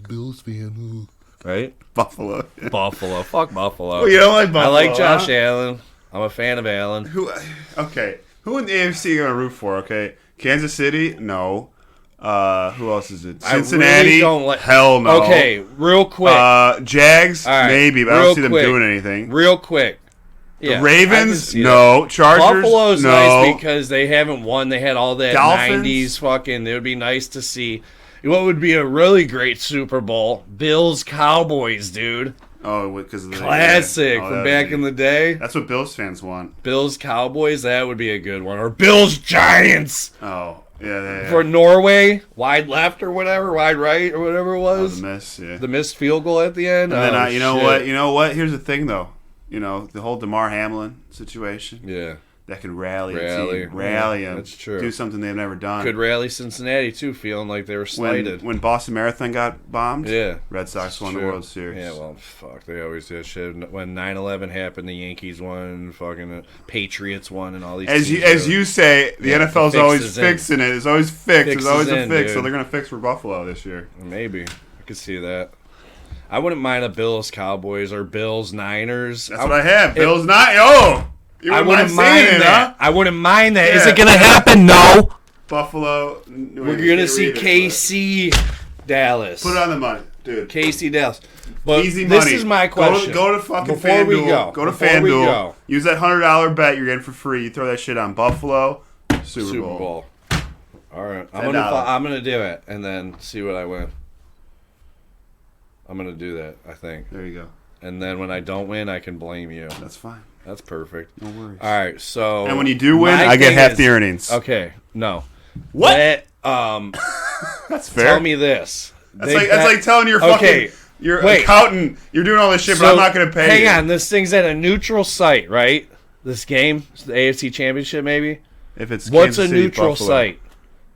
Speaker 4: Bills fan.
Speaker 2: Right?
Speaker 1: Buffalo.
Speaker 2: Buffalo. Fuck Buffalo.
Speaker 1: Oh, you don't like Buffalo?
Speaker 2: I like Josh
Speaker 1: huh?
Speaker 2: Allen. I'm a fan of Allen.
Speaker 1: Who? Okay. Who in the AFC are you gonna root for? Okay. Kansas City? No. Who else is it?
Speaker 2: I really
Speaker 1: Cincinnati?
Speaker 2: don't like-
Speaker 1: Hell no.
Speaker 2: Okay, real quick.
Speaker 1: Jags?
Speaker 2: All right,
Speaker 1: Maybe, but I
Speaker 2: real
Speaker 1: don't see them
Speaker 2: quick.
Speaker 1: doing anything.
Speaker 2: Real quick.
Speaker 1: The
Speaker 2: Yeah, I can
Speaker 1: Ravens?
Speaker 2: see that.
Speaker 1: No. Chargers?
Speaker 2: Buffalo's
Speaker 1: no.
Speaker 2: nice because they haven't won. They had all that
Speaker 1: Dolphins?
Speaker 2: 90s fucking. It would be nice to see. What would be a really great Super Bowl? Bills Cowboys, dude.
Speaker 1: Oh, because of the
Speaker 2: Classic
Speaker 1: yeah.
Speaker 2: from back in the day.
Speaker 1: That's what Bills fans want.
Speaker 2: Bills Cowboys, that would be a good one. Or Bills Giants
Speaker 1: Oh, yeah.
Speaker 2: for Norway, wide left or whatever, wide right or whatever it was.
Speaker 1: The miss, yeah.
Speaker 2: The missed field goal at the end.
Speaker 1: And then
Speaker 2: Oh,
Speaker 1: you know
Speaker 2: shit.
Speaker 1: what? You know what? Here's the thing, though. The whole DeMar Hamlin situation.
Speaker 2: Yeah.
Speaker 1: that could rally a
Speaker 2: Rally.
Speaker 1: team, rally
Speaker 2: Yeah,
Speaker 1: them,
Speaker 2: that's true.
Speaker 1: do something they've never done.
Speaker 2: Could rally Cincinnati too, feeling like they were slighted.
Speaker 1: When Boston Marathon got bombed,
Speaker 2: Yeah.
Speaker 1: Red Sox won the
Speaker 2: True.
Speaker 1: World Series.
Speaker 2: Yeah, well, fuck, they always do shit. When 9/11 happened, the Yankees won, fucking Patriots won, and all these.
Speaker 1: As
Speaker 2: teams
Speaker 1: you say, the
Speaker 2: Yeah,
Speaker 1: NFL's
Speaker 2: the fix
Speaker 1: always
Speaker 2: is in.
Speaker 1: fixing it. It's always fixed.
Speaker 2: Fix
Speaker 1: There's always
Speaker 2: is
Speaker 1: a
Speaker 2: in,
Speaker 1: fix, so
Speaker 2: dude.
Speaker 1: they're gonna fix for Buffalo this year.
Speaker 2: Maybe I could see that. I wouldn't mind a Bills Cowboys or Bills Niners.
Speaker 1: That's what I have. Bills not. Oh, you
Speaker 2: I wouldn't
Speaker 1: seeing
Speaker 2: mind
Speaker 1: it,
Speaker 2: that.
Speaker 1: huh?
Speaker 2: I wouldn't mind that. Is
Speaker 1: Yeah.
Speaker 2: it gonna happen? No.
Speaker 1: Buffalo.
Speaker 2: We're gonna see KC Dallas.
Speaker 1: Put it on the money, dude.
Speaker 2: KC Dallas. But
Speaker 1: Easy
Speaker 2: this
Speaker 1: money.
Speaker 2: is my question.
Speaker 1: Go to fucking
Speaker 2: Before
Speaker 1: FanDuel.
Speaker 2: we go.
Speaker 1: Go to
Speaker 2: Before we
Speaker 1: FanDuel.
Speaker 2: go.
Speaker 1: Use that $100 bet you're getting for free. You throw that shit on Buffalo. Super Bowl.
Speaker 2: All right,
Speaker 1: $10.
Speaker 2: I'm gonna do it and then see what I win. I'm gonna do that. I think.
Speaker 1: There you go.
Speaker 2: And then when I don't win, I can blame you.
Speaker 1: That's fine.
Speaker 2: That's perfect.
Speaker 1: No worries.
Speaker 2: All right, so
Speaker 1: And when you do win,
Speaker 2: my
Speaker 1: I get
Speaker 2: thing
Speaker 1: half
Speaker 2: is-
Speaker 1: the earnings.
Speaker 2: Okay, no.
Speaker 1: What?
Speaker 2: That,
Speaker 1: That's fair.
Speaker 2: tell me this.
Speaker 1: That's like telling your fucking your
Speaker 2: wait.
Speaker 1: accountant you're doing all this shit, but
Speaker 2: So,
Speaker 1: I'm not going to pay you.
Speaker 2: Hang on, this thing's at a neutral site, right? This game, it's the AFC Championship, maybe.
Speaker 1: If it's
Speaker 2: What's
Speaker 1: Kansas
Speaker 2: a
Speaker 1: City,
Speaker 2: neutral
Speaker 1: Buffalo.
Speaker 2: site?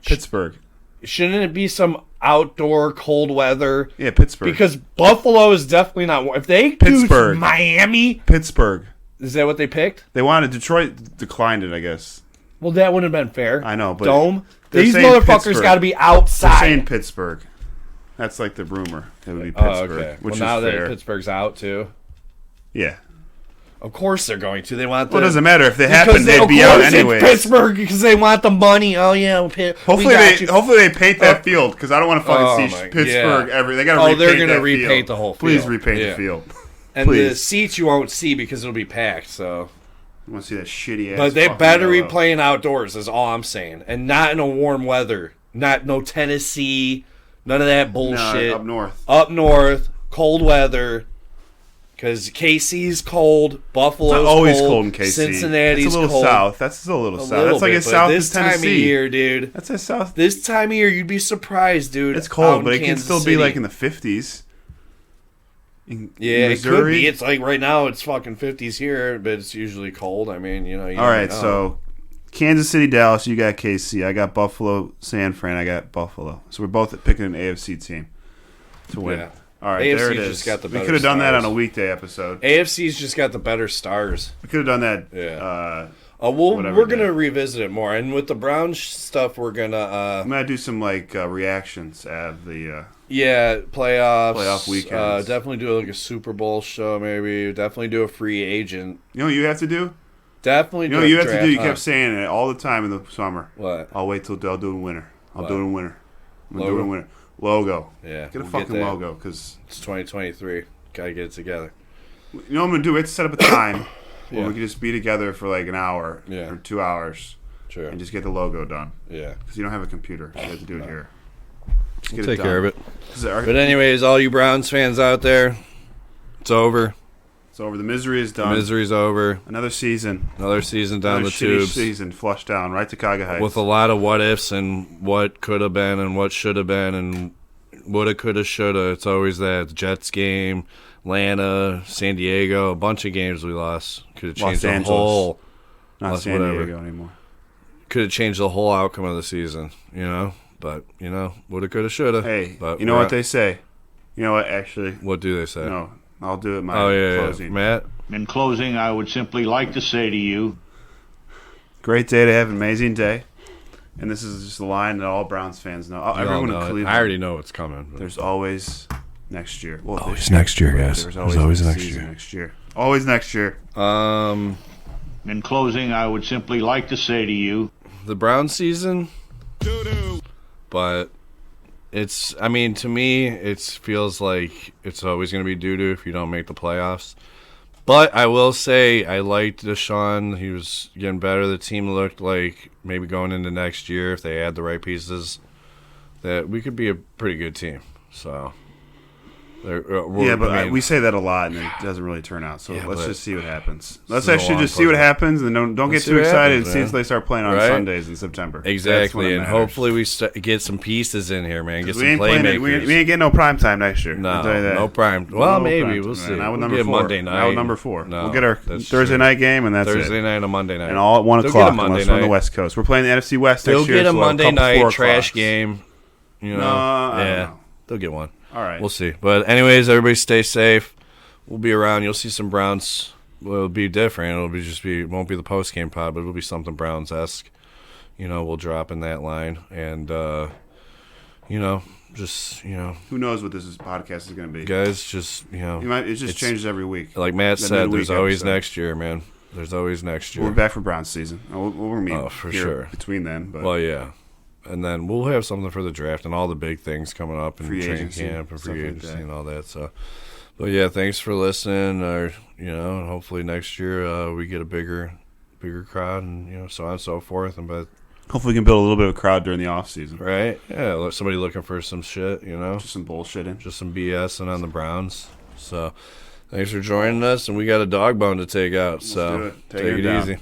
Speaker 1: Pittsburgh.
Speaker 2: Shouldn't it be some outdoor cold weather?
Speaker 1: Yeah, Pittsburgh.
Speaker 2: Because Buffalo is definitely not. If they
Speaker 1: Pittsburgh.
Speaker 2: do Miami,
Speaker 1: Pittsburgh.
Speaker 2: is that what they picked?
Speaker 1: They wanted Detroit declined it, I guess.
Speaker 2: Well, that wouldn't have been fair.
Speaker 1: I know, but
Speaker 2: Dome.
Speaker 1: they're
Speaker 2: These
Speaker 1: saying
Speaker 2: motherfuckers
Speaker 1: Pittsburgh.
Speaker 2: got to be
Speaker 1: They're
Speaker 2: outside.
Speaker 1: saying Pittsburgh. That's like the rumor. It would be
Speaker 2: Oh,
Speaker 1: Pittsburgh,
Speaker 2: okay.
Speaker 1: which
Speaker 2: Well, now
Speaker 1: is
Speaker 2: that
Speaker 1: fair.
Speaker 2: Pittsburgh's out too.
Speaker 1: Yeah.
Speaker 2: Of course they're going to. They want the.
Speaker 1: Well, it doesn't matter if they
Speaker 2: because
Speaker 1: happen; they'd
Speaker 2: of
Speaker 1: be out
Speaker 2: course it's
Speaker 1: anyways.
Speaker 2: Pittsburgh because they want the money. Oh yeah,
Speaker 1: Hopefully they paint that field because I don't want to fucking
Speaker 2: Oh,
Speaker 1: see
Speaker 2: my-
Speaker 1: Pittsburgh
Speaker 2: yeah.
Speaker 1: every. They got to
Speaker 2: Oh,
Speaker 1: repaint
Speaker 2: they're gonna
Speaker 1: that
Speaker 2: repaint
Speaker 1: field.
Speaker 2: the whole
Speaker 1: Please
Speaker 2: field.
Speaker 1: repaint
Speaker 2: Yeah.
Speaker 1: the field.
Speaker 2: And the
Speaker 1: Please.
Speaker 2: seats you won't see because it'll be packed. So,
Speaker 1: I want to see that shitty ass.
Speaker 2: but they
Speaker 1: fucking
Speaker 2: better be
Speaker 1: yellow.
Speaker 2: playing outdoors. Is all I'm saying, and not in a warm weather. No Tennessee, none of that bullshit.
Speaker 1: No, up north.
Speaker 2: Up north, cold weather. Because KC's cold, Buffalo's
Speaker 1: It's not always cold in KC.
Speaker 2: Cincinnati's
Speaker 1: It's a little
Speaker 2: cold.
Speaker 1: south. That's still a little south.
Speaker 2: Little
Speaker 1: That's like
Speaker 2: bit,
Speaker 1: as
Speaker 2: but
Speaker 1: south
Speaker 2: this
Speaker 1: as Tennessee.
Speaker 2: time of year, dude.
Speaker 1: That's as south.
Speaker 2: This time of year, you'd be surprised, dude.
Speaker 1: It's
Speaker 2: out
Speaker 1: cold,
Speaker 2: in
Speaker 1: but it can
Speaker 2: Kansas
Speaker 1: still be
Speaker 2: City.
Speaker 1: like in the 50s.
Speaker 2: Yeah,
Speaker 1: Missouri.
Speaker 2: it could be. It's like right now, it's fucking 50s here, but it's usually cold. I mean, you know. You
Speaker 1: All right,
Speaker 2: never know.
Speaker 1: so Kansas City, Dallas, you got KC. I got Buffalo, San Fran. I got Buffalo. So we're both picking an AFC team to win.
Speaker 2: Yeah.
Speaker 1: All right,
Speaker 2: AFC's
Speaker 1: there it is.
Speaker 2: just got the
Speaker 1: We
Speaker 2: better
Speaker 1: could have done that on
Speaker 2: stars.
Speaker 1: a weekday episode.
Speaker 2: AFC's just got the better stars.
Speaker 1: We could have done that.
Speaker 2: Yeah.
Speaker 1: Whatever
Speaker 2: We're
Speaker 1: day.
Speaker 2: gonna revisit it more, and with the Brown stuff, we're gonna
Speaker 1: I'm gonna do some like reactions at the.
Speaker 2: playoffs,
Speaker 1: Playoff weekends.
Speaker 2: definitely do like a Super Bowl show, maybe. Definitely do a free agent.
Speaker 1: You know what you have to do?
Speaker 2: Definitely.
Speaker 1: You know
Speaker 2: do
Speaker 1: what
Speaker 2: a
Speaker 1: you have to
Speaker 2: draft,
Speaker 1: do? You
Speaker 2: huh?
Speaker 1: kept saying it all the time in the summer.
Speaker 2: What?
Speaker 1: I'll wait till I'll do it in winter. I'll do it in winter. I'm gonna do it
Speaker 2: Logo?
Speaker 1: in winter. Logo.
Speaker 2: Yeah,
Speaker 1: Get a
Speaker 2: we'll
Speaker 1: fucking
Speaker 2: that.
Speaker 1: logo because
Speaker 2: It's 2023. Gotta get it together.
Speaker 1: you know what I'm gonna do? We have to set up a time where
Speaker 2: Yeah.
Speaker 1: we can just be together for like an hour
Speaker 2: Yeah.
Speaker 1: or 2 hours
Speaker 2: Sure.
Speaker 1: and just get the logo done.
Speaker 2: Yeah.
Speaker 1: Because you don't have a computer, so you have to do it here. Just get
Speaker 2: Take
Speaker 1: it
Speaker 2: care of
Speaker 1: done.
Speaker 2: it.
Speaker 1: 'Cause our-
Speaker 2: But anyways, all you Browns fans out there, it's over.
Speaker 1: it's over. The misery is done.
Speaker 2: Misery's over.
Speaker 1: Another season.
Speaker 2: Another season down
Speaker 1: Another
Speaker 2: the
Speaker 1: shitty
Speaker 2: tubes.
Speaker 1: season flushed down right to Kaga Heights.
Speaker 2: With a lot of what ifs and what could have been and what should have been and woulda, coulda, shoulda. It's always that. The Jets game, Atlanta, San Diego, a bunch of games we lost. Could have
Speaker 1: Los
Speaker 2: changed the
Speaker 1: Angeles.
Speaker 2: whole.
Speaker 1: Not
Speaker 2: Plus
Speaker 1: San
Speaker 2: whatever.
Speaker 1: Diego anymore.
Speaker 2: Could have changed the whole outcome of the season. You know, but you know, woulda, coulda, shoulda.
Speaker 1: Hey,
Speaker 2: but
Speaker 1: you know
Speaker 2: we're
Speaker 1: what they say? You know what? Actually,
Speaker 2: What do they say?
Speaker 1: no. I'll do it. My
Speaker 2: Oh yeah,
Speaker 1: closing.
Speaker 2: yeah, Matt.
Speaker 10: In closing, I would simply like to say to you,
Speaker 1: Great day to have an amazing day. And this is just a line that all Browns fans know.
Speaker 2: You all
Speaker 1: Everyone
Speaker 2: know
Speaker 1: in
Speaker 2: it.
Speaker 1: Cleveland.
Speaker 2: I already know what's coming. but-
Speaker 1: There's always next year. Well,
Speaker 2: Always next year, guys.
Speaker 1: There's
Speaker 2: There's
Speaker 1: always
Speaker 2: always
Speaker 1: next
Speaker 2: next
Speaker 1: season
Speaker 2: year.
Speaker 1: next year. Always next year.
Speaker 10: in closing, I would simply like to say to you,
Speaker 2: The Brown season, but it's. I mean, to me, it feels like it's always going to be doo-doo if you don't make the playoffs. But I will say I liked Deshaun. He was getting better. The team looked like maybe going into next year, if they add the right pieces, that we could be a pretty good team. So
Speaker 1: We say that a lot, and it doesn't really turn out. So let's just see what happens. Let's
Speaker 2: a
Speaker 1: actually
Speaker 2: long
Speaker 1: just see what
Speaker 2: puzzle.
Speaker 1: happens, and don't get
Speaker 2: see
Speaker 1: too
Speaker 2: what
Speaker 1: excited
Speaker 2: happens,
Speaker 1: until
Speaker 2: man.
Speaker 1: they start playing on
Speaker 2: Right?
Speaker 1: Sundays in September.
Speaker 2: Exactly, and
Speaker 1: matters.
Speaker 2: hopefully we get some pieces in here, man. Get some
Speaker 1: We ain't
Speaker 2: playmakers.
Speaker 1: we ain't getting no prime time next year. I'll tell you that.
Speaker 2: No prime. Well,
Speaker 1: No
Speaker 2: maybe
Speaker 1: prime
Speaker 2: we'll
Speaker 1: time.
Speaker 2: see.
Speaker 1: Not with
Speaker 2: We'll
Speaker 1: number
Speaker 2: get
Speaker 1: 4.
Speaker 2: Monday night.
Speaker 1: Not with number 4.
Speaker 2: No,
Speaker 1: we'll get our
Speaker 2: that's
Speaker 1: Thursday
Speaker 2: true.
Speaker 1: night game, and that's
Speaker 2: Thursday
Speaker 1: it.
Speaker 2: night and a Monday night.
Speaker 1: And all at 1
Speaker 2: They'll
Speaker 1: o'clock,
Speaker 2: get a Monday
Speaker 1: unless we're on the
Speaker 2: night.
Speaker 1: West Coast. We're playing the NFC West
Speaker 2: They'll
Speaker 1: next year.
Speaker 2: get a
Speaker 1: so we'll have
Speaker 2: Monday
Speaker 1: couple 4
Speaker 2: night trash
Speaker 1: o'clocks.
Speaker 2: game. You know,
Speaker 1: No, I don't
Speaker 2: yeah,
Speaker 1: know.
Speaker 2: they'll get one.
Speaker 1: All right.
Speaker 2: We'll see. But anyways, everybody stay safe. We'll be around. You'll see some Browns. Well, it'll be different. It won't be the post game pod, but it'll be something Browns-esque. You know, we'll drop in that line, and you know, just
Speaker 1: who knows what this podcast is going to be?
Speaker 2: guys, just
Speaker 1: it just changes every week.
Speaker 2: Like Matt
Speaker 1: The
Speaker 2: said,
Speaker 1: midweek
Speaker 2: there's always
Speaker 1: episode.
Speaker 2: next year, man. There's always next year.
Speaker 1: We're back for Browns season. We'll meet
Speaker 2: for
Speaker 1: here
Speaker 2: sure.
Speaker 1: between then. But
Speaker 2: Well, yeah. And then we'll have something for the draft and all the big things coming up and
Speaker 1: Free
Speaker 2: training
Speaker 1: agency,
Speaker 2: camp and
Speaker 1: stuff
Speaker 2: free
Speaker 1: like
Speaker 2: agency
Speaker 1: that.
Speaker 2: and all that. So, but yeah, thanks for listening. And hopefully next year we get a bigger crowd and so on and so forth. And but
Speaker 1: hopefully we can build a little bit of a crowd during the off season.
Speaker 2: right, yeah, somebody looking for some shit,
Speaker 1: Just some bullshitting.
Speaker 2: just some BS and on the Browns. So, thanks for joining us, and we got a dog bone to take out.
Speaker 1: do
Speaker 2: So
Speaker 1: it. Take
Speaker 2: take
Speaker 1: it
Speaker 2: it
Speaker 1: down.
Speaker 2: easy.